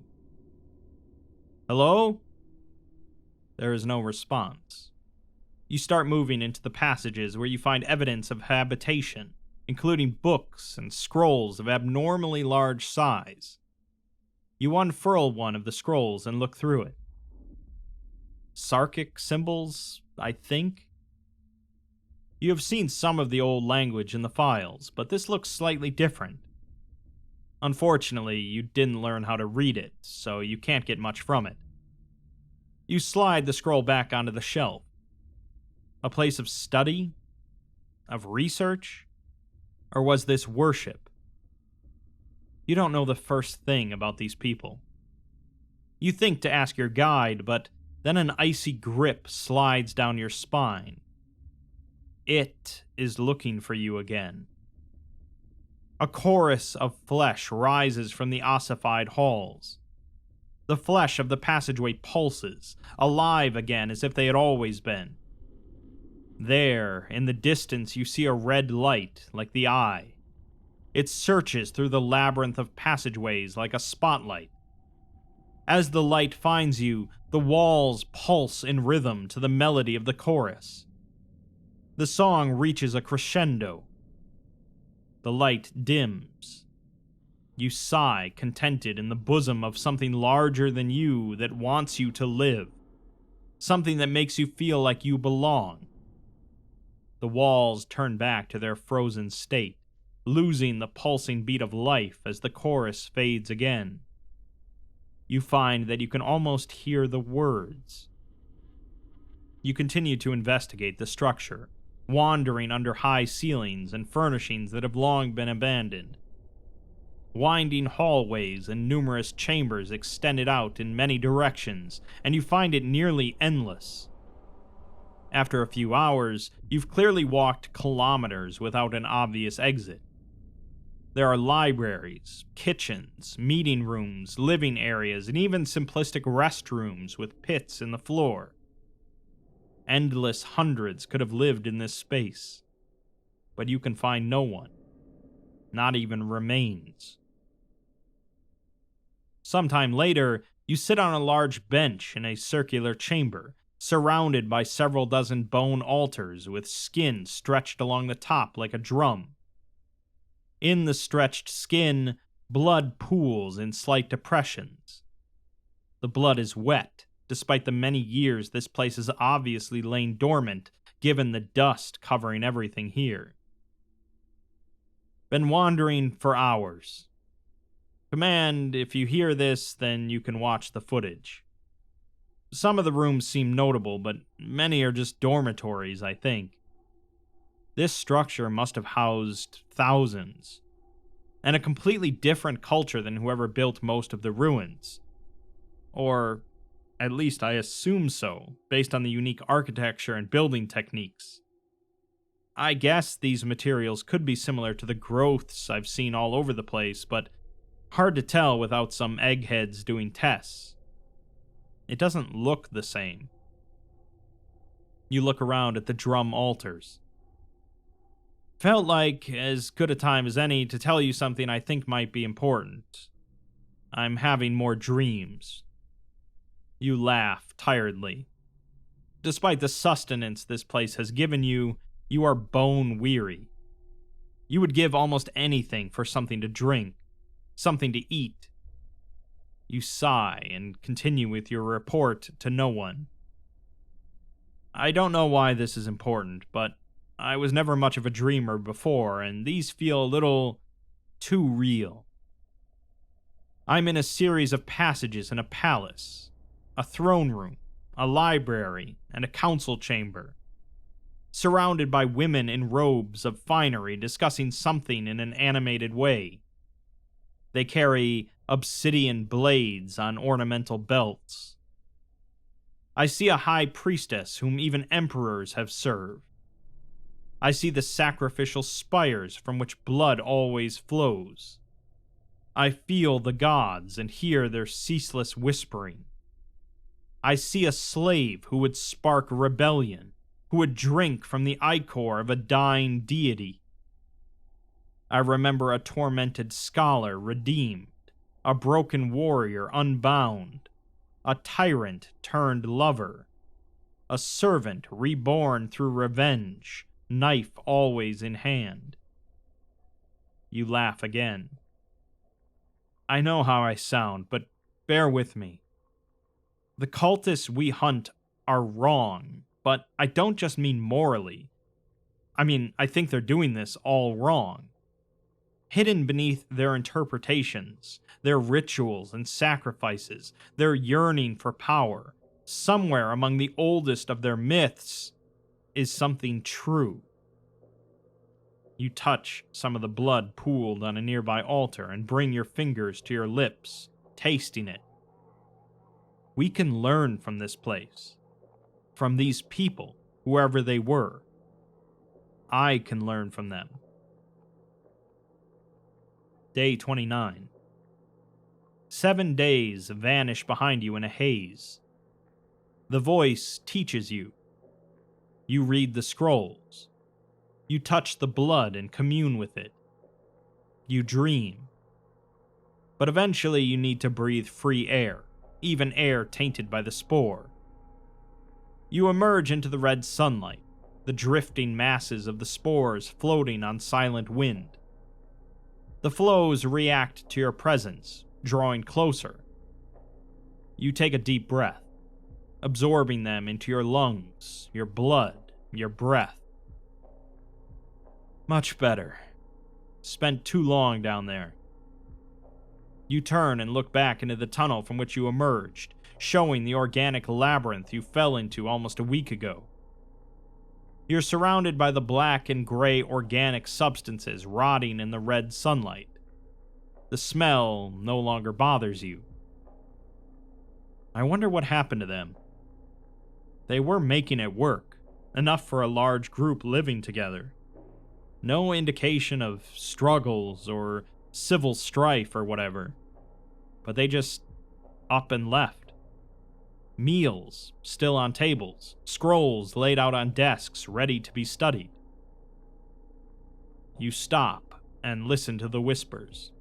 Hello? There is no response. You start moving into the passages where you find evidence of habitation, including books and scrolls of abnormally large size. You unfurl one of the scrolls and look through it. Sarkic symbols, I think? You have seen some of the old language in the files, but this looks slightly different. Unfortunately, you didn't learn how to read it, so you can't get much from it. You slide the scroll back onto the shelf. A place of study? Of research? Or was this worship? You don't know the first thing about these people. You think to ask your guide, but then an icy grip slides down your spine. It is looking for you again. A chorus of flesh rises from the ossified halls. The flesh of the passageway pulses, alive again as if they had always been. There, in the distance, you see a red light like the eye. It searches through the labyrinth of passageways like a spotlight. As the light finds you, the walls pulse in rhythm to the melody of the chorus. The song reaches a crescendo. The light dims. You sigh, contented in the bosom of something larger than you that wants you to live. Something that makes you feel like you belong. The walls turn back to their frozen state, losing the pulsing beat of life as the chorus fades again. You find that you can almost hear the words. You continue to investigate the structure, wandering under high ceilings and furnishings that have long been abandoned. Winding hallways and numerous chambers extended out in many directions, and you find it nearly endless. After a few hours, you've clearly walked kilometers without an obvious exit. There are libraries, kitchens, meeting rooms, living areas, and even simplistic restrooms with pits in the floor. Endless hundreds could have lived in this space, but you can find no one, not even remains. Sometime later, you sit on a large bench in a circular chamber, surrounded by several dozen bone altars with skin stretched along the top like a drum. In the stretched skin, blood pools in slight depressions. The blood is wet, despite the many years this place has obviously lain dormant, given the dust covering everything here. Been wandering for hours. Command, if you hear this, then you can watch the footage. Some of the rooms seem notable, but many are just dormitories, I think. This structure must have housed thousands, and a completely different culture than whoever built most of the ruins. Or, at least I assume so, based on the unique architecture and building techniques. I guess these materials could be similar to the growths I've seen all over the place, but hard to tell without some eggheads doing tests. It doesn't look the same. You look around at the drum altars. Felt like as good a time as any to tell you something I think might be important. I'm having more dreams. You laugh tiredly. Despite the sustenance this place has given you, you are bone weary. You would give almost anything for something to drink, something to eat. You sigh and continue with your report to no one. I don't know why this is important, but I was never much of a dreamer before, and these feel a little too real. I'm in a series of passages in a palace, a throne room, a library, and a council chamber, surrounded by women in robes of finery discussing something in an animated way. They carry obsidian blades on ornamental belts. I see a high priestess whom even emperors have served. I see the sacrificial spires from which blood always flows. I feel the gods and hear their ceaseless whispering. I see a slave who would spark rebellion, who would drink from the ichor of a dying deity. I remember a tormented scholar redeemed, a broken warrior unbound, a tyrant turned lover, a servant reborn through revenge, knife always in hand. You laugh again. I know how I sound, but bear with me. The cultists we hunt are wrong, but I don't just mean morally. I think they're doing this all wrong. Hidden beneath their interpretations, their rituals and sacrifices, their yearning for power, somewhere among the oldest of their myths, is something true. You touch some of the blood pooled on a nearby altar and bring your fingers to your lips, tasting it. We can learn from this place, from these people, whoever they were. I can learn from them. Day 29. 7 days vanish behind you in a haze. The voice teaches you. You read the scrolls. You touch the blood and commune with it. You dream. But eventually you need to breathe free air, even air tainted by the spore. You emerge into the red sunlight, the drifting masses of the spores floating on silent wind. The flows react to your presence, drawing closer. You take a deep breath, absorbing them into your lungs, your blood, your breath. Much better. Spent too long down there. You turn and look back into the tunnel from which you emerged, showing the organic labyrinth you fell into almost a week ago. You're surrounded by the black and gray organic substances rotting in the red sunlight. The smell no longer bothers you. I wonder what happened to them. They were making it work, enough for a large group living together. No indication of struggles or civil strife or whatever. But they just up and left. Meals still on tables, scrolls laid out on desks ready to be studied. You stop and listen to the whispers.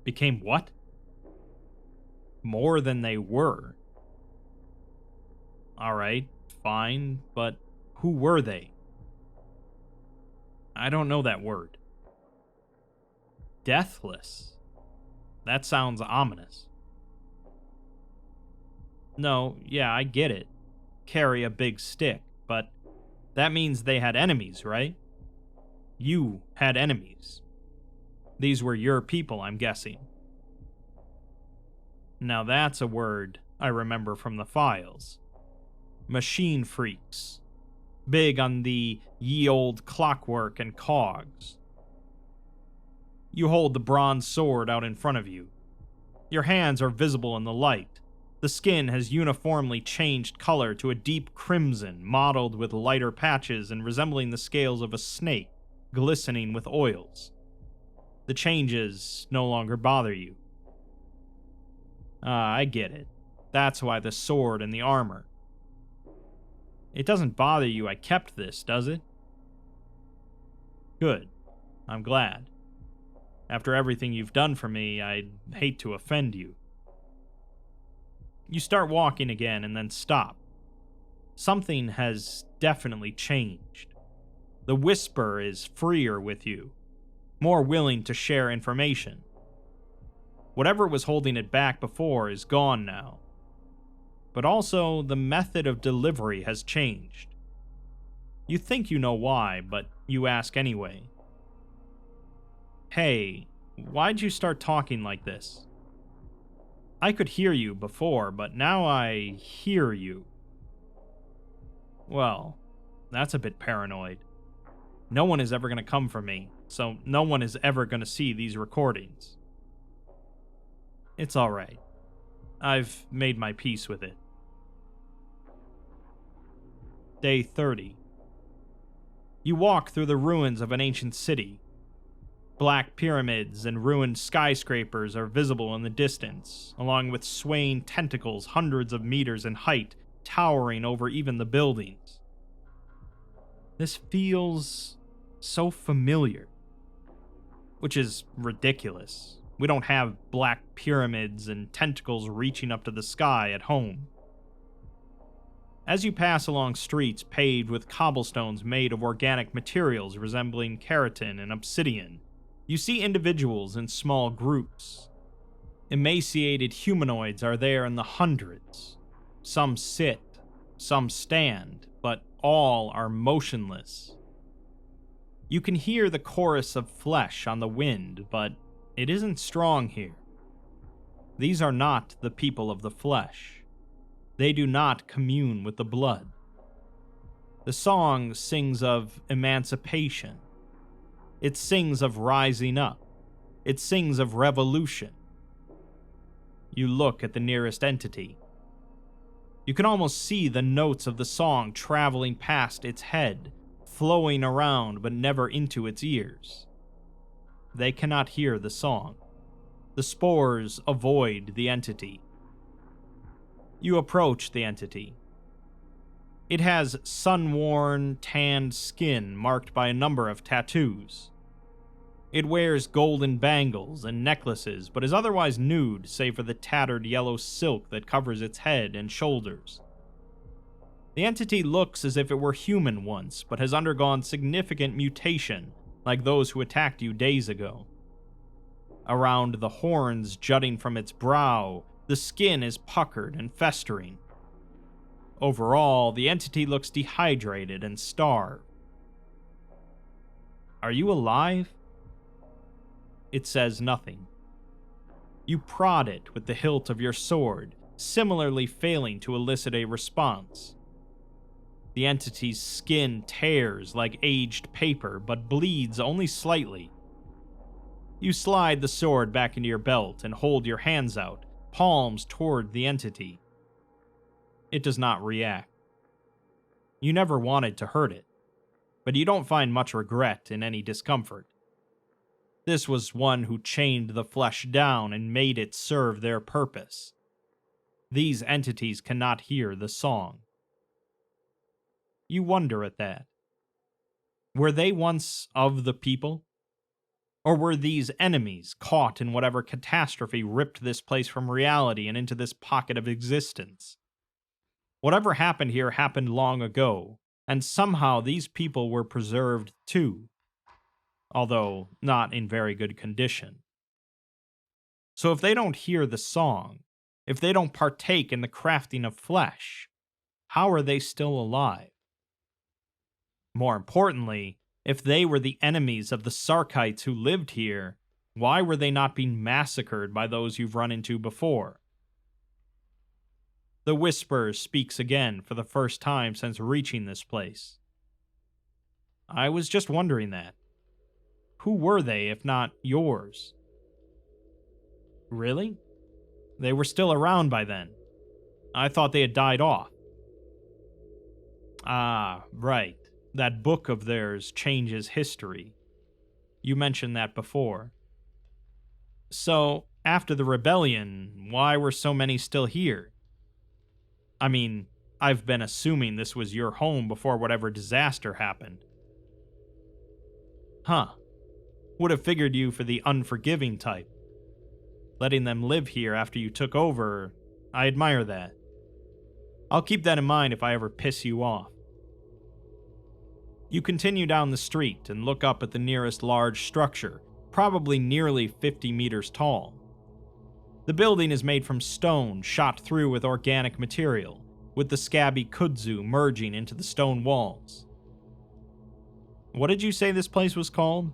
Became what? More than they were. Alright, fine, but who were they? I don't know that word. Deathless. That sounds ominous. No, yeah, I get it. Carry a big stick, but that means they had enemies, right? You had enemies. These were your people, I'm guessing. Now that's a word I remember from the files. Machine freaks. Big on the ye old clockwork and cogs. You hold the bronze sword out in front of you. Your hands are visible in the light. The skin has uniformly changed color to a deep crimson, mottled with lighter patches and resembling the scales of a snake, glistening with oils. The changes no longer bother you. I get it. That's why the sword and the armor. It doesn't bother you I kept this, does it? Good. I'm glad. After everything you've done for me, I'd hate to offend you. You start walking again and then stop. Something has definitely changed. The Whisper is freer with you, more willing to share information. Whatever was holding it back before is gone now. But also, the method of delivery has changed. You think you know why, but you ask anyway. Hey, why'd you start talking like this? I could hear you before, but now I hear you. Well, that's a bit paranoid. No one is ever going to come for me, so no one is ever going to see these recordings. It's alright. I've made my peace with it. Day 30. You walk through the ruins of an ancient city. Black pyramids and ruined skyscrapers are visible in the distance, along with swaying tentacles hundreds of meters in height, towering over even the buildings. This feels so familiar, which is ridiculous. We don't have black pyramids and tentacles reaching up to the sky at home. As you pass along streets paved with cobblestones made of organic materials resembling keratin and obsidian, you see individuals in small groups. Emaciated humanoids are there in the hundreds. Some sit, some stand, but all are motionless. You can hear the chorus of flesh on the wind, but it isn't strong here. These are not the people of the flesh. They do not commune with the blood. The song sings of emancipation. It sings of rising up. It sings of revolution. You look at the nearest entity. You can almost see the notes of the song traveling past its head, flowing around but never into its ears. They cannot hear the song. The spores avoid the entity. You approach the entity. It has sun-worn, tanned skin marked by a number of tattoos. It wears golden bangles and necklaces, but is otherwise nude save for the tattered yellow silk that covers its head and shoulders. The entity looks as if it were human once, but has undergone significant mutation, like those who attacked you days ago. Around the horns jutting from its brow, the skin is puckered and festering. Overall, the entity looks dehydrated and starved. Are you alive? It says nothing. You prod it with the hilt of your sword, similarly failing to elicit a response. The entity's skin tears like aged paper, but bleeds only slightly. You slide the sword back into your belt and hold your hands out, palms toward the entity. It does not react. You never wanted to hurt it, but you don't find much regret in any discomfort. This was one who chained the flesh down and made it serve their purpose. These entities cannot hear the song. You wonder at that. Were they once of the people? Or were these enemies caught in whatever catastrophe ripped this place from reality and into this pocket of existence? Whatever happened here happened long ago, and somehow these people were preserved too, although not in very good condition. So if they don't hear the song, if they don't partake in the crafting of flesh, how are they still alive? More importantly, if they were the enemies of the Sarkites who lived here, why were they not being massacred by those you've run into before? The Whisper speaks again for the first time since reaching this place. I was just wondering that. Who were they if not yours? Really? They were still around by then. I thought they had died off. Ah, right. That book of theirs changes history. You mentioned that before. So, after the rebellion, why were so many still here? I mean, I've been assuming this was your home before whatever disaster happened. Huh. Would have figured you for the unforgiving type. Letting them live here after you took over, I admire that. I'll keep that in mind if I ever piss you off. You continue down the street and look up at the nearest large structure, probably nearly 50 meters tall. The building is made from stone shot through with organic material, with the scabby kudzu merging into the stone walls. What did you say this place was called?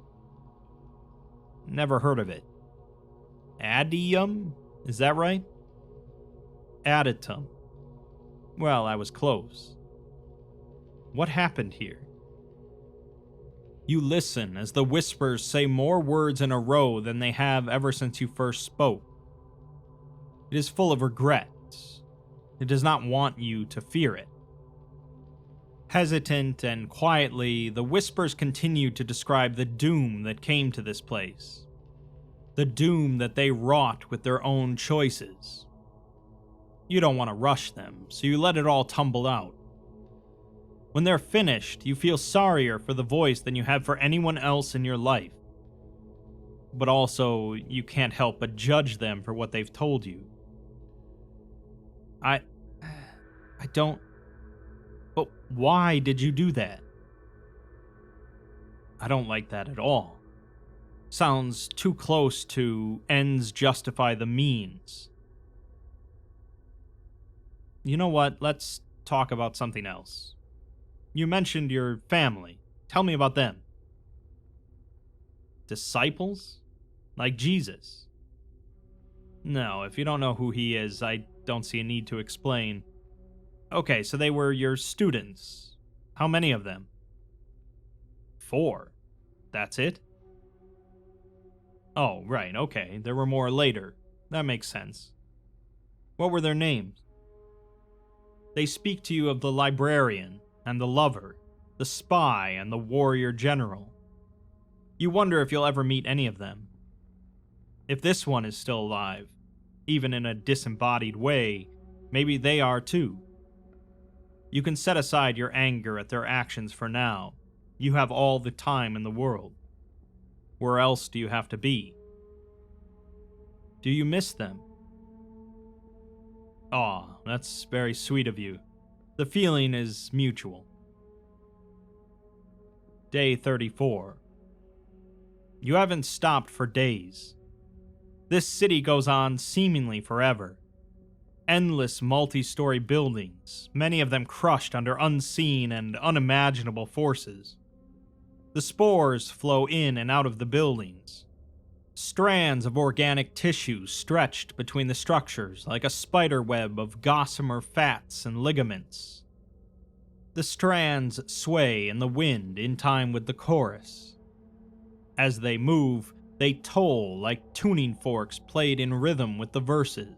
Never heard of it. Adium? Is that right? Aditum. Well, I was close. What happened here? You listen as the whispers say more words in a row than they have ever since you first spoke. It is full of regret. It does not want you to fear it. Hesitant and quietly, the whispers continued to describe the doom that came to this place. The doom that they wrought with their own choices. You don't want to rush them, so you let it all tumble out. When they're finished, you feel sorrier for the voice than you have for anyone else in your life. But also, you can't help but judge them for what they've told you. I don't... But why did you do that? I don't like that at all. Sounds too close to ends justify the means. You know what? Let's talk about something else. You mentioned your family. Tell me about them. Disciples? Like Jesus? No, if you don't know who he is, I don't see a need to explain. Okay, so they were your students. How many of them? 4. That's it? Oh, right, okay. There were more later. That makes sense. What were their names? They speak to you of the librarian and the lover, the spy and the warrior general. You wonder if you'll ever meet any of them. If this one is still alive, even in a disembodied way, maybe they are too. You can set aside your anger at their actions for now. You have all the time in the world. Where else do you have to be? Do you miss them? Aw, that's very sweet of you. The feeling is mutual. Day 34. You haven't stopped for days. This city goes on seemingly forever. Endless multi-story buildings, many of them crushed under unseen and unimaginable forces. The spores flow in and out of the buildings. Strands of organic tissue stretched between the structures like a spider web of gossamer fats and ligaments. The strands sway in the wind in time with the chorus. As they move, they toll like tuning forks played in rhythm with the verses.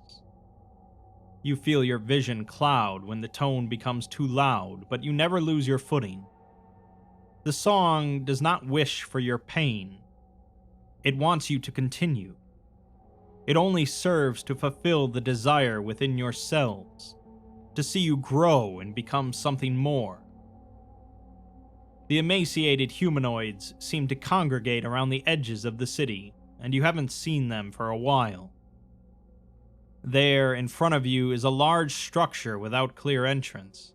You feel your vision cloud when the tone becomes too loud, but you never lose your footing. The song does not wish for your pain. It wants you to continue. It only serves to fulfill the desire within yourselves, to see you grow and become something more. The emaciated humanoids seem to congregate around the edges of the city, and you haven't seen them for a while. There, in front of you, is a large structure without clear entrance.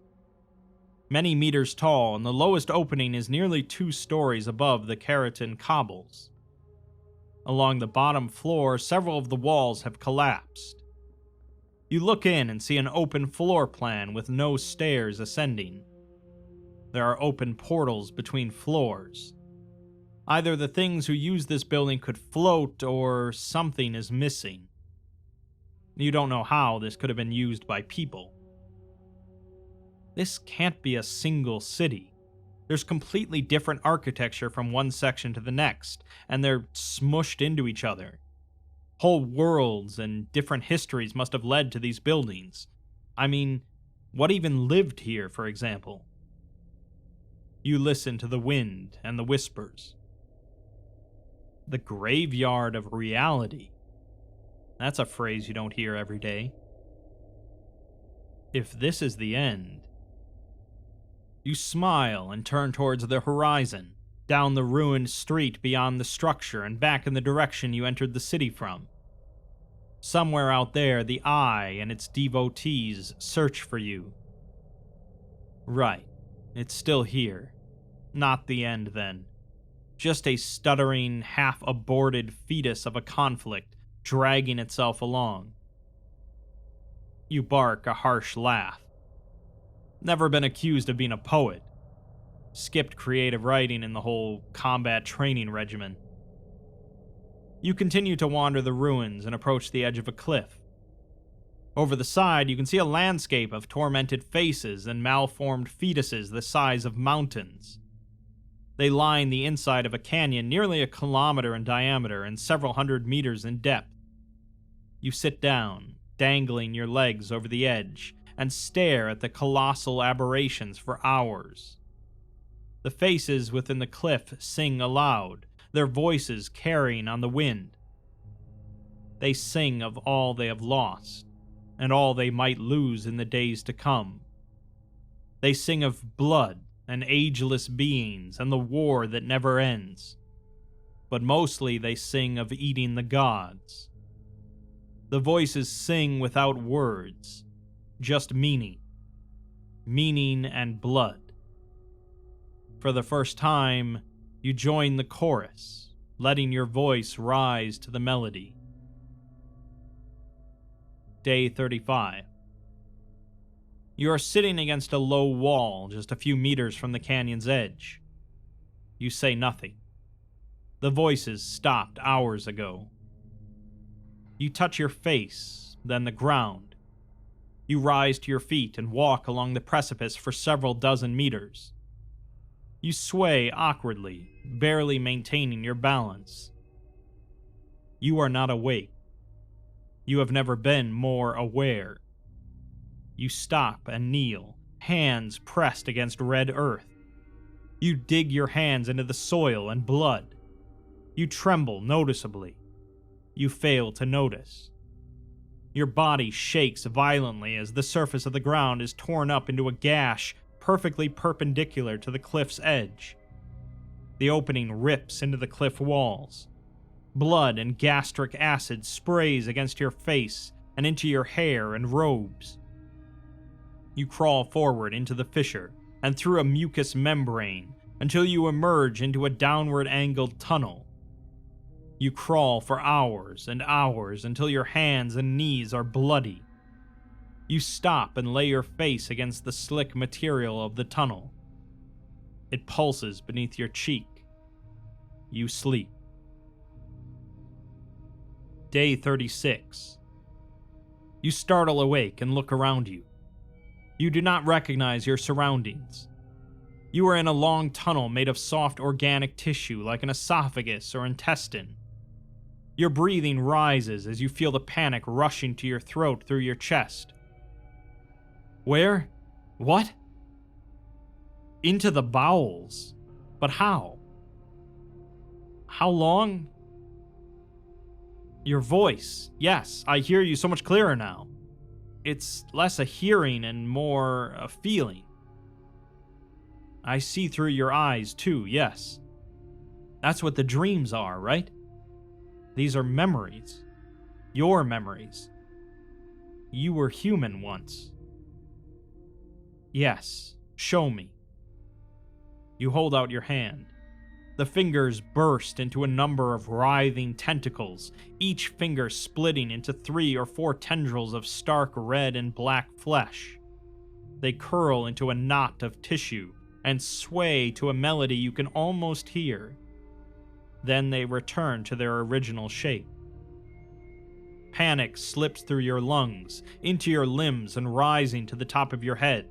Many meters tall, and the lowest opening is nearly 2 stories above the keratin cobbles. Along the bottom floor, several of the walls have collapsed. You look in and see an open floor plan with no stairs ascending. There are open portals between floors. Either the things who use this building could float, or something is missing. You don't know how this could have been used by people. This can't be a single city. There's completely different architecture from one section to the next, and they're smushed into each other. Whole worlds and different histories must have led to these buildings. I mean, what even lived here, for example? You listen to the wind and the whispers. The graveyard of reality. That's a phrase you don't hear every day. If this is the end... You smile and turn towards the horizon, down the ruined street beyond the structure and back in the direction you entered the city from. Somewhere out there, the Eye and its devotees search for you. Right, it's still here. Not the end, then. Just a stuttering, half-aborted fetus of a conflict dragging itself along. You bark a harsh laugh. Never been accused of being a poet. Skipped creative writing in the whole combat training regimen. You continue to wander the ruins and approach the edge of a cliff. Over the side, you can see a landscape of tormented faces and malformed fetuses the size of mountains. They line the inside of a canyon nearly 1 kilometer in diameter and several hundred meters in depth. You sit down, dangling your legs over the edge, and stare at the colossal aberrations for hours. The faces within the cliff sing aloud, their voices carrying on the wind. They sing of all they have lost, and all they might lose in the days to come. They sing of blood and ageless beings and the war that never ends. But mostly they sing of eating the gods. The voices sing without words, just meaning. Meaning and blood. For the first time, you join the chorus, letting your voice rise to the melody. Day 35. You are sitting against a low wall just a few meters from the canyon's edge. You say nothing. The voices stopped hours ago. You touch your face, then the ground. You rise to your feet and walk along the precipice for several dozen meters. You sway awkwardly, barely maintaining your balance. You are not awake. You have never been more aware. You stop and kneel, hands pressed against red earth. You dig your hands into the soil and blood. You tremble noticeably. You fail to notice. Your body shakes violently as the surface of the ground is torn up into a gash perfectly perpendicular to the cliff's edge. The opening rips into the cliff walls. Blood and gastric acid sprays against your face and into your hair and robes. You crawl forward into the fissure and through a mucous membrane until you emerge into a downward angled tunnel. You crawl for hours and hours until your hands and knees are bloody. You stop and lay your face against the slick material of the tunnel. It pulses beneath your cheek. You sleep. Day 36. You startle awake and look around you. You do not recognize your surroundings. You are in a long tunnel made of soft organic tissue like an esophagus or intestine. Your breathing rises as you feel the panic rushing to your throat through your chest. Where? What? Into the bowels. But how? How long? Your voice. Yes, I hear you so much clearer now. It's less a hearing and more a feeling. I see through your eyes too, yes. That's what the dreams are, right? These are memories. Your memories. You were human once. Yes, show me. You hold out your hand. The fingers burst into a number of writhing tentacles, each finger splitting into 3 or 4 tendrils of stark red and black flesh. They curl into a knot of tissue and sway to a melody you can almost hear. Then they return to their original shape. Panic slips through your lungs, into your limbs and rising to the top of your head.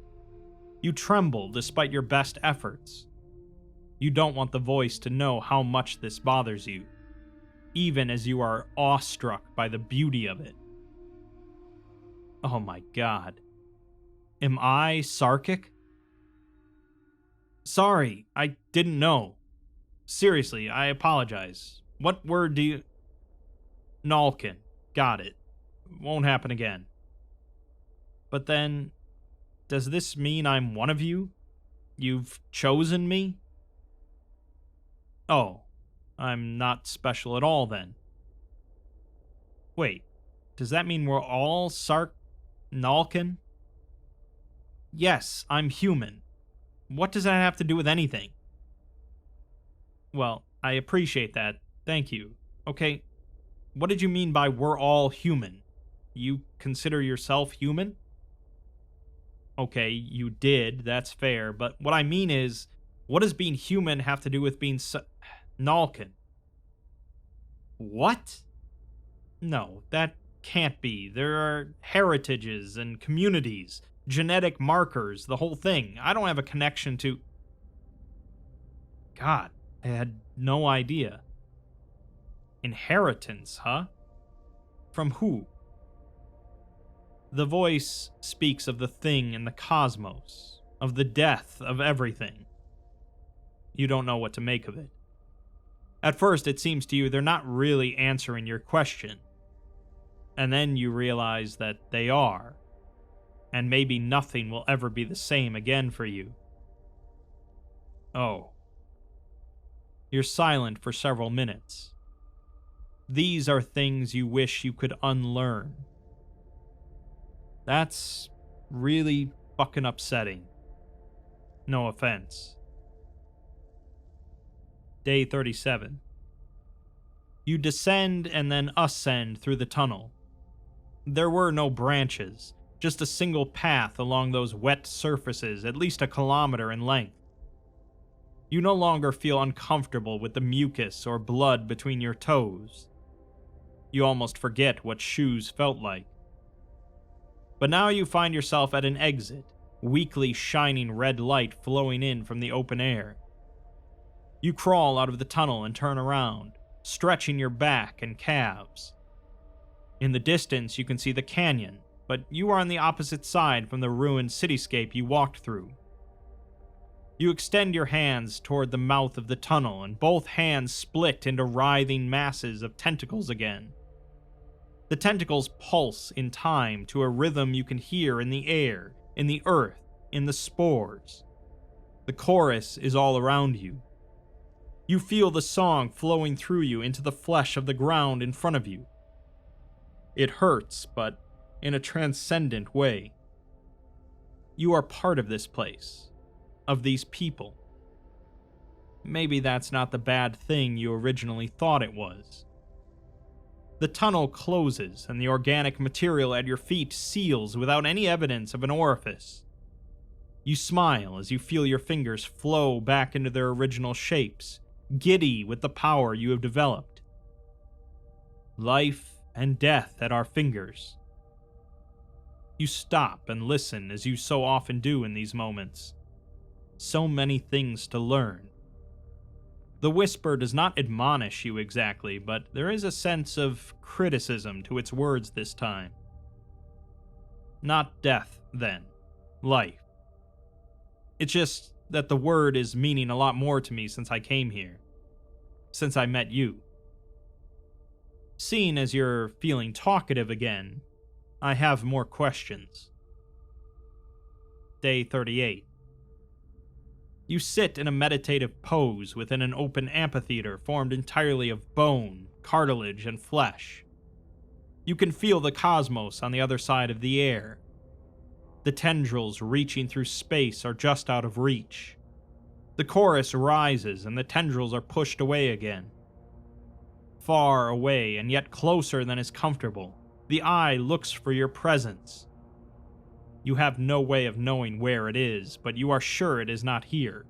You tremble despite your best efforts. You don't want the voice to know how much this bothers you, even as you are awestruck by the beauty of it. Oh my God. Am I Sarkic? Sorry, I didn't know. Seriously, I apologize. What word do you... Nulkin. Got it. Won't happen again. But then, does this mean I'm one of you? You've chosen me? Oh, I'm not special at all then. Wait, does that mean we're all Nulkin? Yes, I'm human. What does that have to do with anything? Well, I appreciate that. Thank you. Okay, what did you mean by we're all human? You consider yourself human? Okay, you did, that's fair, but what I mean is, what does being human have to do with being Nulkin? What? No, that can't be. There are heritages and communities, genetic markers, the whole thing. I don't have a connection to... God, I had no idea. Inheritance, huh? From who? The voice speaks of the thing in the cosmos, of the death of everything. You don't know what to make of it. At first, it seems to you they're not really answering your question. And then you realize that they are. And maybe nothing will ever be the same again for you. Oh. You're silent for several minutes. These are things you wish you could unlearn. That's really fucking upsetting. No offense. Day 37. You descend and then ascend through the tunnel. There were no branches, just a single path along those wet surfaces at least a kilometer in length. You no longer feel uncomfortable with the mucus or blood between your toes. You almost forget what shoes felt like. But now you find yourself at an exit, weakly shining red light flowing in from the open air. You crawl out of the tunnel and turn around, stretching your back and calves. In the distance, you can see the canyon, but you are on the opposite side from the ruined cityscape you walked through. You extend your hands toward the mouth of the tunnel, and both hands split into writhing masses of tentacles again. The tentacles pulse in time to a rhythm you can hear in the air, in the earth, in the spores. The chorus is all around you. You feel the song flowing through you into the flesh of the ground in front of you. It hurts, but in a transcendent way. You are part of this place, of these people. Maybe that's not the bad thing you originally thought it was. The tunnel closes, and the organic material at your feet seals without any evidence of an orifice. You smile as you feel your fingers flow back into their original shapes, giddy with the power you have developed. Life and death at our fingers. You stop and listen as you so often do in these moments. So many things to learn. The whisper does not admonish you exactly, but there is a sense of criticism to its words this time. Not death, then. Life. It's just that the word is meaning a lot more to me since I came here. Since I met you. Seeing as you're feeling talkative again, I have more questions. Day 38. You sit in a meditative pose within an open amphitheater formed entirely of bone, cartilage, and flesh. You can feel the cosmos on the other side of the air. The tendrils reaching through space are just out of reach. The chorus rises and the tendrils are pushed away again. Far away and yet closer than is comfortable, the eye looks for your presence. You have no way of knowing where it is, but you are sure it is not here.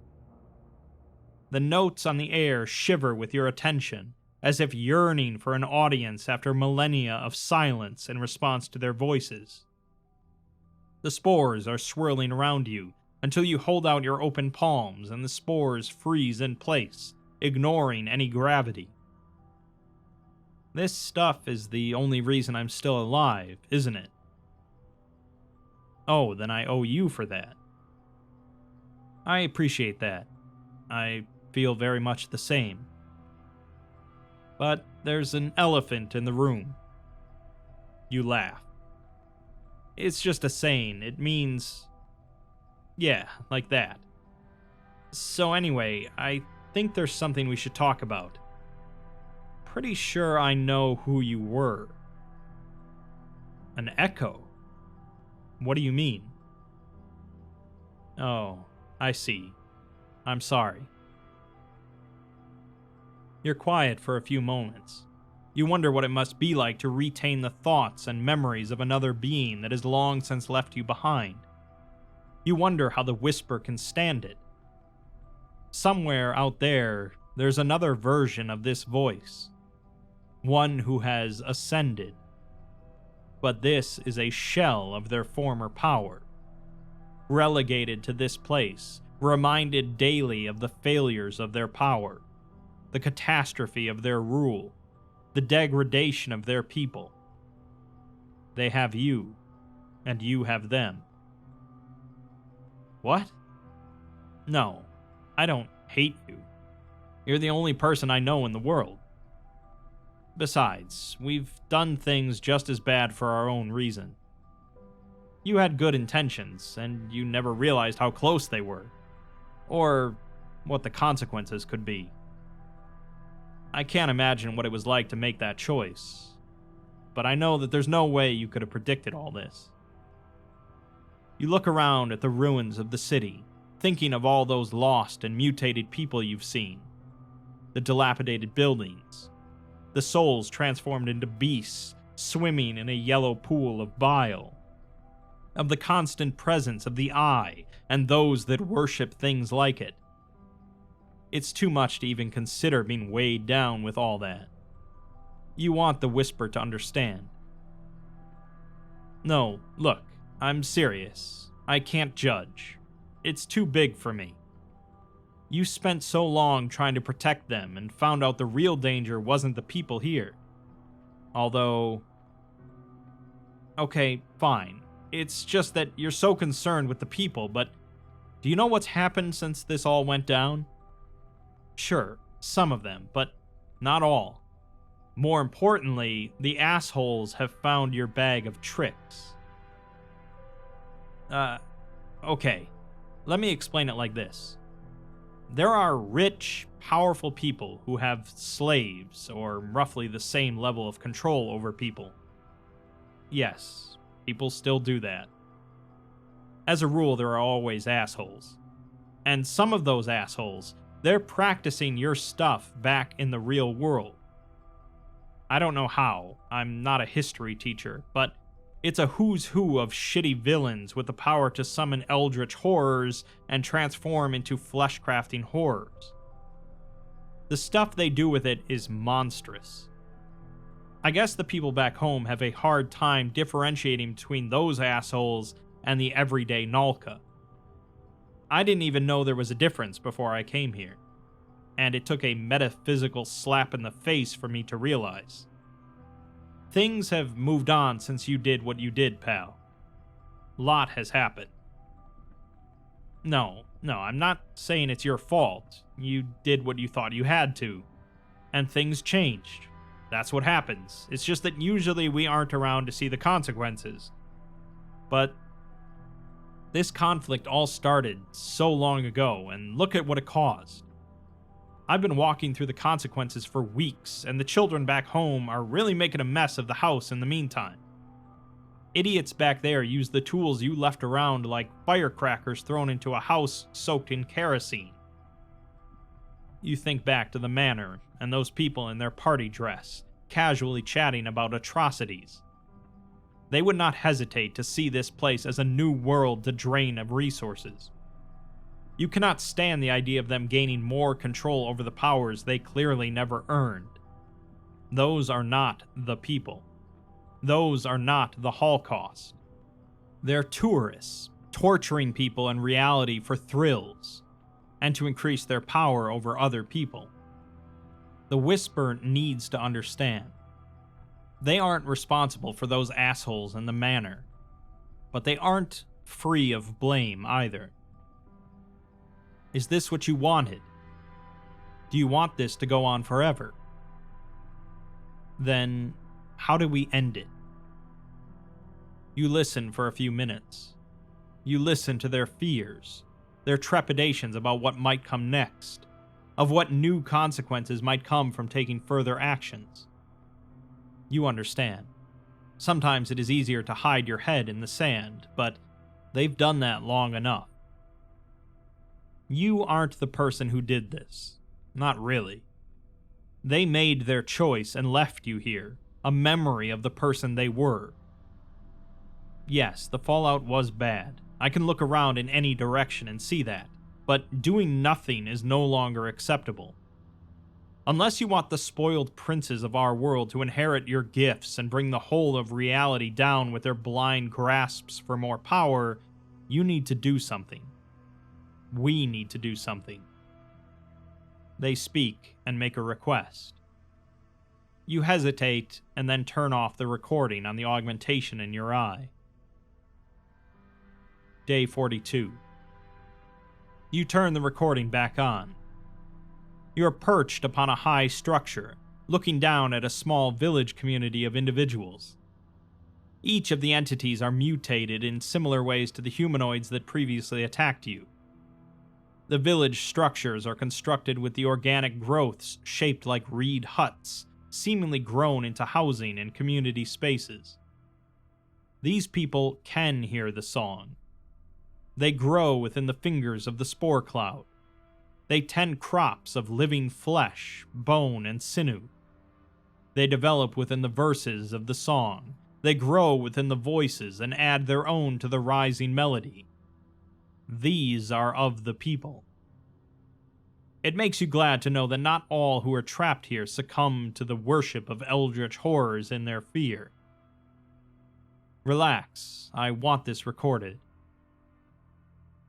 The notes on the air shiver with your attention, as if yearning for an audience after millennia of silence in response to their voices. The spores are swirling around you until you hold out your open palms and the spores freeze in place, ignoring any gravity. This stuff is the only reason I'm still alive, isn't it? Oh, then I owe you for that. I appreciate that. I feel very much the same. But there's an elephant in the room. You laugh. It's just a saying. It means... yeah, like that. So anyway, I think there's something we should talk about. Pretty sure I know who you were. An echo? What do you mean? Oh, I see. I'm sorry. You're quiet for a few moments. You wonder what it must be like to retain the thoughts and memories of another being that has long since left you behind. You wonder how the whisper can stand it. Somewhere out there, there's another version of this voice. One who has ascended. But this is a shell of their former power. Relegated to this place, reminded daily of the failures of their power, the catastrophe of their rule, the degradation of their people. They have you, and you have them. What? No, I don't hate you. You're the only person I know in the world. Besides, we've done things just as bad for our own reason. You had good intentions, and you never realized how close they were, or what the consequences could be. I can't imagine what it was like to make that choice, but I know that there's no way you could have predicted all this. You look around at the ruins of the city, thinking of all those lost and mutated people you've seen, the dilapidated buildings, the souls transformed into beasts swimming in a yellow pool of bile, of the constant presence of the eye and those that worship things like it. It's too much to even consider being weighed down with all that. You want the Whisper to understand. No, look, I'm serious. I can't judge. It's too big for me. You spent so long trying to protect them and found out the real danger wasn't the people here. Although... Okay, fine. It's just that you're so concerned with the people, but do you know what's happened since this all went down? Sure, some of them, but not all. More importantly, the assholes have found your bag of tricks. Okay. Let me explain it like this. There are rich, powerful people who have slaves, or roughly the same level of control over people. Yes, people still do that. As a rule, there are always assholes. And some of those assholes, they're practicing your stuff back in the real world. I don't know how, I'm not a history teacher, but it's a who's who of shitty villains with the power to summon eldritch horrors and transform into flesh-crafting horrors. The stuff they do with it is monstrous. I guess the people back home have a hard time differentiating between those assholes and the everyday Nalka. I didn't even know there was a difference before I came here, and it took a metaphysical slap in the face for me to realize. Things have moved on since you did what you did, pal. Lot has happened. No, I'm not saying it's your fault. You did what you thought you had to, and things changed. That's what happens. It's just that usually we aren't around to see the consequences. But this conflict all started so long ago, and look at what it caused. I've been walking through the consequences for weeks, and the children back home are really making a mess of the house in the meantime. Idiots back there use the tools you left around like firecrackers thrown into a house soaked in kerosene. You think back to the manor, and those people in their party dress, casually chatting about atrocities. They would not hesitate to see this place as a new world to drain of resources. You cannot stand the idea of them gaining more control over the powers they clearly never earned. Those are not the people. Those are not the Holocaust. They're tourists, torturing people in reality for thrills, and to increase their power over other people. The Whisper needs to understand. They aren't responsible for those assholes in the manor, but they aren't free of blame either. Is this what you wanted? Do you want this to go on forever? Then, how do we end it? You listen for a few minutes. You listen to their fears, their trepidations about what might come next, of what new consequences might come from taking further actions. You understand. Sometimes it is easier to hide your head in the sand, but they've done that long enough. You aren't the person who did this. Not really. They made their choice and left you here, a memory of the person they were. Yes, the fallout was bad. I can look around in any direction and see that, but doing nothing is no longer acceptable. Unless you want the spoiled princes of our world to inherit your gifts and bring the whole of reality down with their blind grasps for more power, you need to do something. We need to do something. They speak and make a request. You hesitate and then turn off the recording on the augmentation in your eye. Day 42. You turn the recording back on. You're perched upon a high structure, looking down at a small village community of individuals. Each of the entities are mutated in similar ways to the humanoids that previously attacked you. The village structures are constructed with the organic growths shaped like reed huts, seemingly grown into housing and community spaces. These people can hear the song. They grow within the fingers of the spore cloud. They tend crops of living flesh, bone, and sinew. They develop within the verses of the song. They grow within the voices and add their own to the rising melody. These are of the people. It makes you glad to know that not all who are trapped here succumb to the worship of eldritch horrors in their fear. Relax, I want this recorded.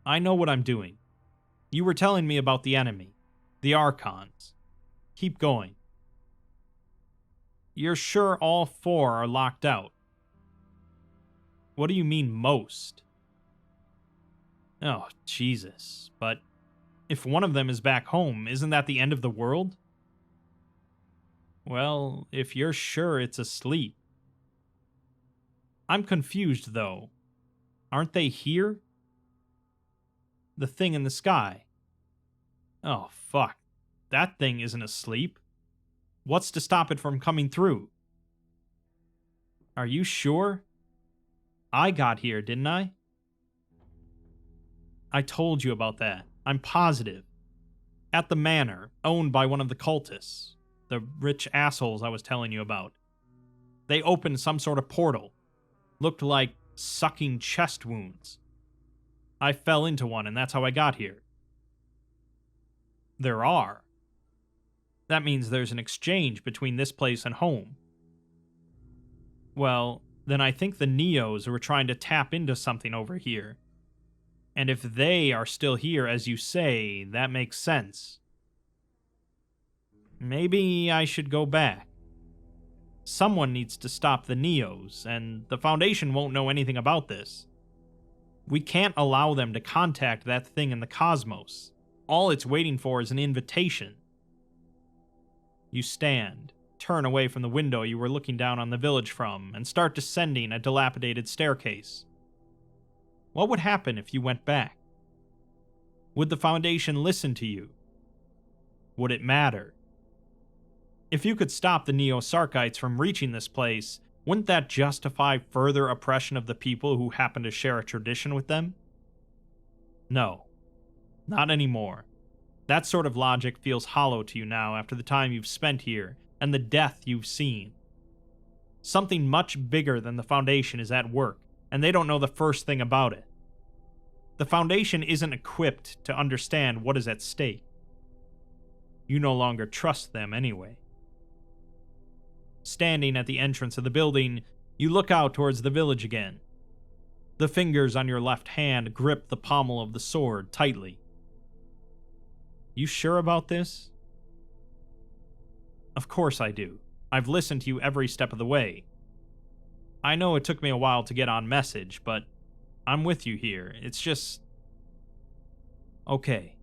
I know what I'm doing. You were telling me about the enemy, the Archons. Keep going. You're sure all 4 are locked out? What do you mean, most? Oh, Jesus, but if one of them is back home, isn't that the end of the world? Well, if you're sure it's asleep. I'm confused, though. Aren't they here? The thing in the sky. Oh, fuck. That thing isn't asleep. What's to stop it from coming through? Are you sure? I got here, didn't I? I told you about that. I'm positive. At the manor, owned by one of the cultists. The rich assholes I was telling you about. They opened some sort of portal. Looked like sucking chest wounds. I fell into one, and that's how I got here. There are. That means there's an exchange between this place and home. Well, then I think the Neos were trying to tap into something over here. And if they are still here, as you say, that makes sense. Maybe I should go back. Someone needs to stop the Neos, and the Foundation won't know anything about this. We can't allow them to contact that thing in the cosmos. All it's waiting for is an invitation. You stand, turn away from the window you were looking down on the village from, and start descending a dilapidated staircase. What would happen if you went back? Would the Foundation listen to you? Would it matter? If you could stop the Neo-Sarkites from reaching this place, wouldn't that justify further oppression of the people who happen to share a tradition with them? No. Not anymore. That sort of logic feels hollow to you now after the time you've spent here and the death you've seen. Something much bigger than the Foundation is at work, and they don't know the first thing about it. The Foundation isn't equipped to understand what is at stake. You no longer trust them anyway. Standing at the entrance of the building, you look out towards the village again. The fingers on your left hand grip the pommel of the sword tightly. You sure about this? Of course I do. I've listened to you every step of the way. I know it took me a while to get on message, but I'm with you here. It's just... Okay.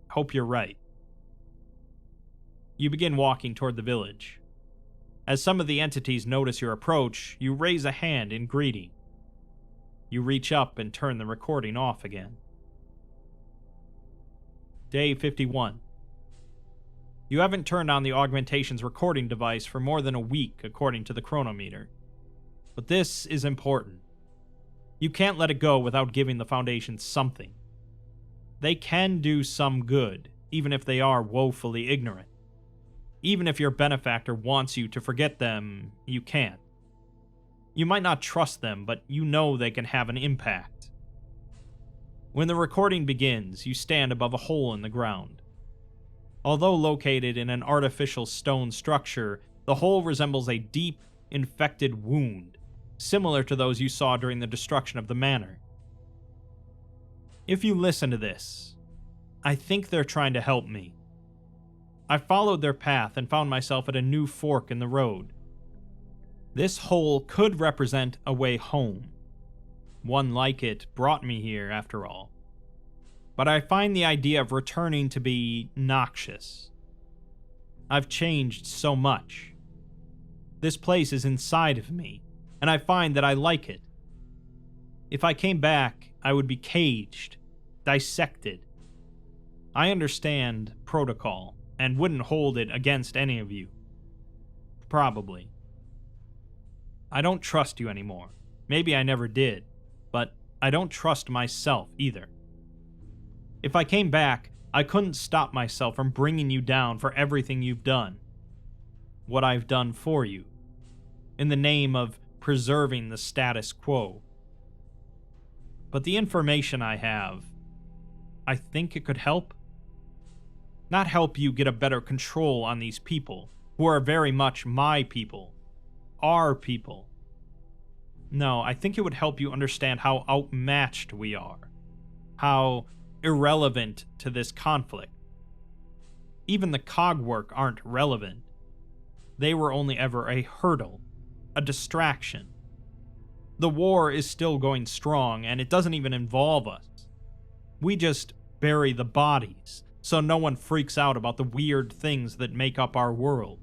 Hope you're right. You begin walking toward the village. As some of the entities notice your approach, you raise a hand in greeting. You reach up and turn the recording off again. Day 51. You haven't turned on the augmentation's recording device for more than a week, according to the chronometer. But this is important. You can't let it go without giving the Foundation something. They can do some good, even if they are woefully ignorant. Even if your benefactor wants you to forget them, you can't. You might not trust them, but you know they can have an impact. When the recording begins, you stand above a hole in the ground. Although located in an artificial stone structure, the hole resembles a deep, infected wound, similar to those you saw during the destruction of the manor. If you listen to this, I think they're trying to help me. I followed their path and found myself at a new fork in the road. This hole could represent a way home. One like it brought me here, after all. But I find the idea of returning to be noxious. I've changed so much. This place is inside of me, and I find that I like it. If I came back, I would be caged, dissected. I understand protocol, and wouldn't hold it against any of you. Probably. I don't trust you anymore. Maybe I never did, but I don't trust myself either. If I came back, I couldn't stop myself from bringing you down for everything you've done. What I've done for you. In the name of preserving the status quo. But the information I have, I think it could help. Not help you get a better control on these people, who are very much my people. Our people. No, I think it would help you understand how outmatched we are. How irrelevant to this conflict. Even the cogwork aren't relevant. They were only ever a hurdle, a distraction. The war is still going strong, and it doesn't even involve us. We just bury the bodies, so no one freaks out about the weird things that make up our world.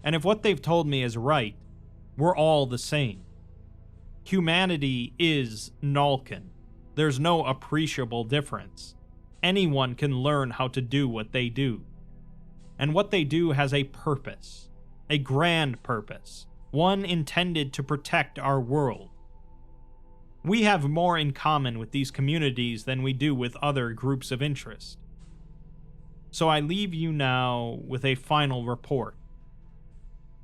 And if what they've told me is right, we're all the same. Humanity is Nulkin. There's no appreciable difference. Anyone can learn how to do what they do. And what they do has a purpose. A grand purpose. One intended to protect our world. We have more in common with these communities than we do with other groups of interest. So I leave you now with a final report.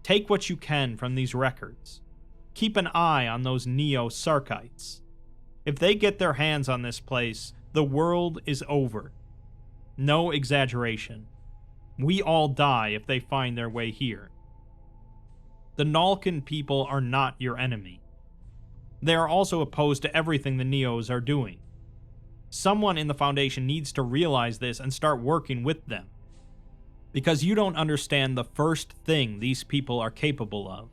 Take what you can from these records. Keep an eye on those Neo-Sarkites. If they get their hands on this place, the world is over. No exaggeration. We all die if they find their way here. The Nulkin people are not your enemy. They are also opposed to everything the Neos are doing. Someone in the Foundation needs to realize this and start working with them. Because you don't understand the first thing these people are capable of.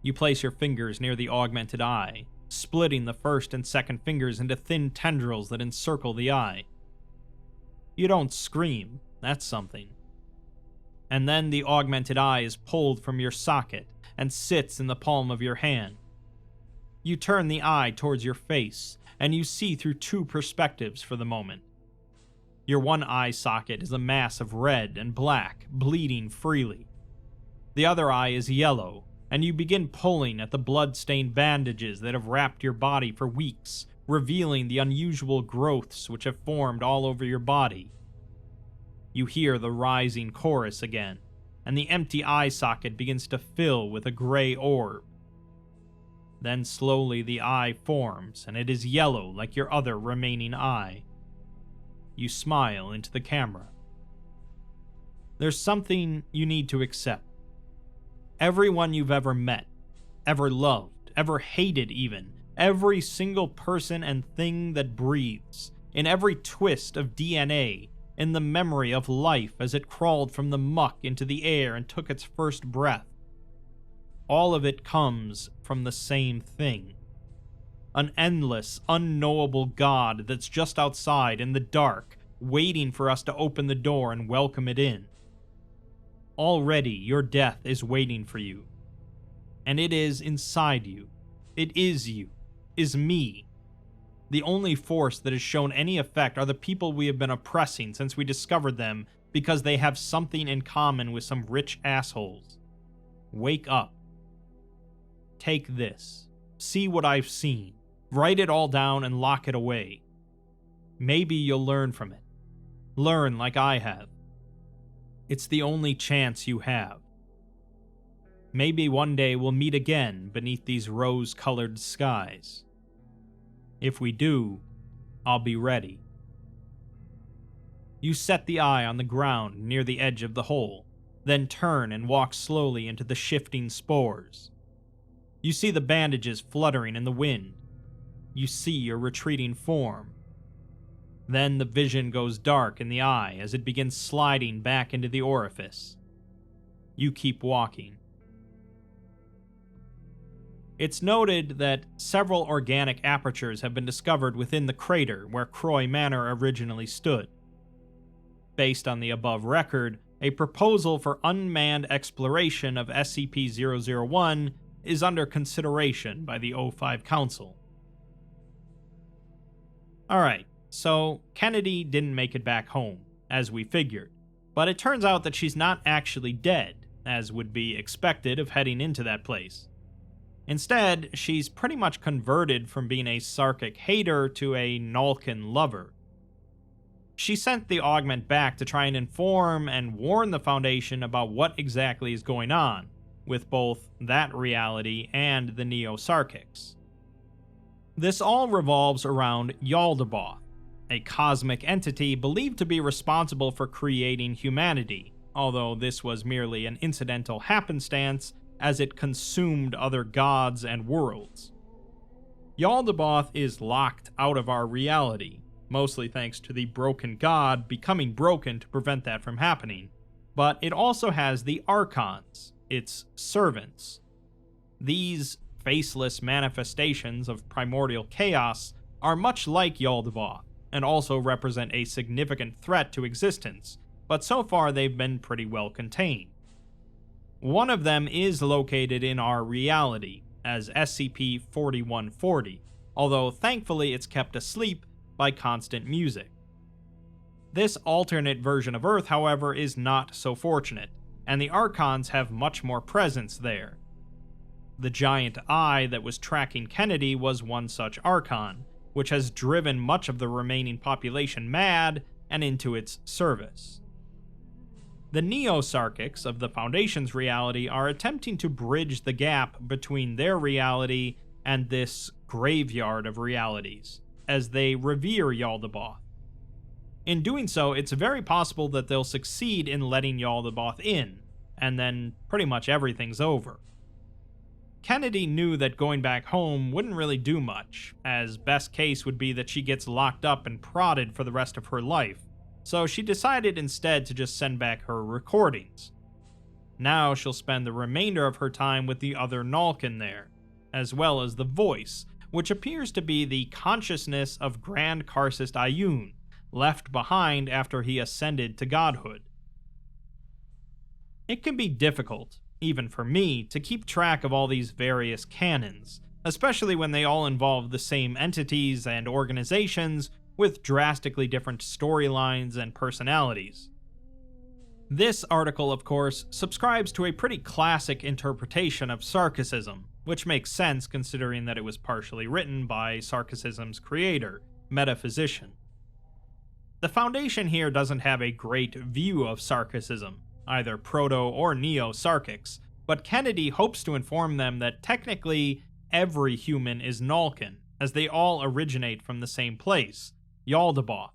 You place your fingers near the augmented eye, splitting the first and second fingers into thin tendrils that encircle the eye. You don't scream, that's something. And then the augmented eye is pulled from your socket and sits in the palm of your hand. You turn the eye towards your face, and you see through two perspectives for the moment. Your one eye socket is a mass of red and black, bleeding freely. The other eye is yellow, and you begin pulling at the blood-stained bandages that have wrapped your body for weeks, revealing the unusual growths which have formed all over your body. You hear the rising chorus again, and the empty eye socket begins to fill with a gray orb. Then slowly the eye forms, and it is yellow like your other remaining eye. You smile into the camera. There's something you need to accept. Everyone you've ever met, ever loved, ever hated even, every single person and thing that breathes, in every twist of DNA, in the memory of life as it crawled from the muck into the air and took its first breath. All of it comes from the same thing. An endless, unknowable God that's just outside in the dark, waiting for us to open the door and welcome it in. Already your death is waiting for you. And it is inside you. It is you. Is me. The only force that has shown any effect are the people we have been oppressing since we discovered them because they have something in common with some rich assholes. Wake up. Take this. See what I've seen. Write it all down and lock it away. Maybe you'll learn from it. Learn like I have. It's the only chance you have. Maybe one day we'll meet again beneath these rose-colored skies. If we do, I'll be ready. You set the eye on the ground near the edge of the hole, then turn and walk slowly into the shifting spores. You see the bandages fluttering in the wind. You see your retreating form. Then the vision goes dark in the eye as it begins sliding back into the orifice. You keep walking. It's noted that several organic apertures have been discovered within the crater where Croy Manor originally stood. Based on the above record, a proposal for unmanned exploration of SCP-001 is under consideration by the O5 Council. Alright, so Kennedy didn't make it back home, as we figured, but it turns out that she's not actually dead, as would be expected of heading into that place. Instead, she's pretty much converted from being a Sarkic hater to a Nulkin lover. She sent the augment back to try and inform and warn the Foundation about what exactly is going on, with both that reality and the Neo-Sarkics. This all revolves around Yaldabaoth, a cosmic entity believed to be responsible for creating humanity, although this was merely an incidental happenstance as it consumed other gods and worlds. Yaldabaoth is locked out of our reality, mostly thanks to the broken god becoming broken to prevent that from happening, but it also has the Archons, its servants. These faceless manifestations of primordial chaos are much like Yaldabaoth, and also represent a significant threat to existence, but so far they've been pretty well contained. One of them is located in our reality, as SCP-4140, although thankfully it's kept asleep by constant music. This alternate version of Earth, however, is not so fortunate, and the Archons have much more presence there. The giant eye that was tracking Kennedy was one such Archon, which has driven much of the remaining population mad and into its service. The Neo-Sarkics of the Foundation's reality are attempting to bridge the gap between their reality and this graveyard of realities, as they revere Yaldabaoth. In doing so, it's very possible that they'll succeed in letting Yaldabaoth in, and then pretty much everything's over. Kennedy knew that going back home wouldn't really do much, as best case would be that she gets locked up and prodded for the rest of her life, so she decided instead to just send back her recordings. Now she'll spend the remainder of her time with the other Nulkin there, as well as the voice, which appears to be the consciousness of Grand Karcist Ayun, left behind after he ascended to godhood. It can be difficult, even for me, to keep track of all these various canons, especially when they all involve the same entities and organizations with drastically different storylines and personalities. This article, of course, subscribes to a pretty classic interpretation of Sarkicism, which makes sense considering that it was partially written by Sarkicism's creator, Metaphysician. The Foundation here doesn't have a great view of Sarkicism, either Proto or Neo-Sarkics, but Kennedy hopes to inform them that technically every human is Nulkin, as they all originate from the same place, Yaldabaoth.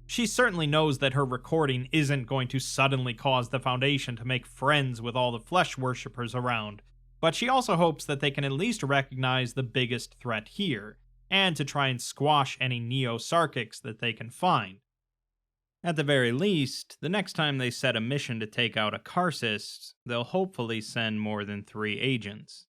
She certainly knows that her recording isn't going to suddenly cause the Foundation to make friends with all the flesh worshippers around, but she also hopes that they can at least recognize the biggest threat here, and to try and squash any Neo-Sarkics that they can find. At the very least, the next time they set a mission to take out a Karcist, they'll hopefully send more than 3 agents.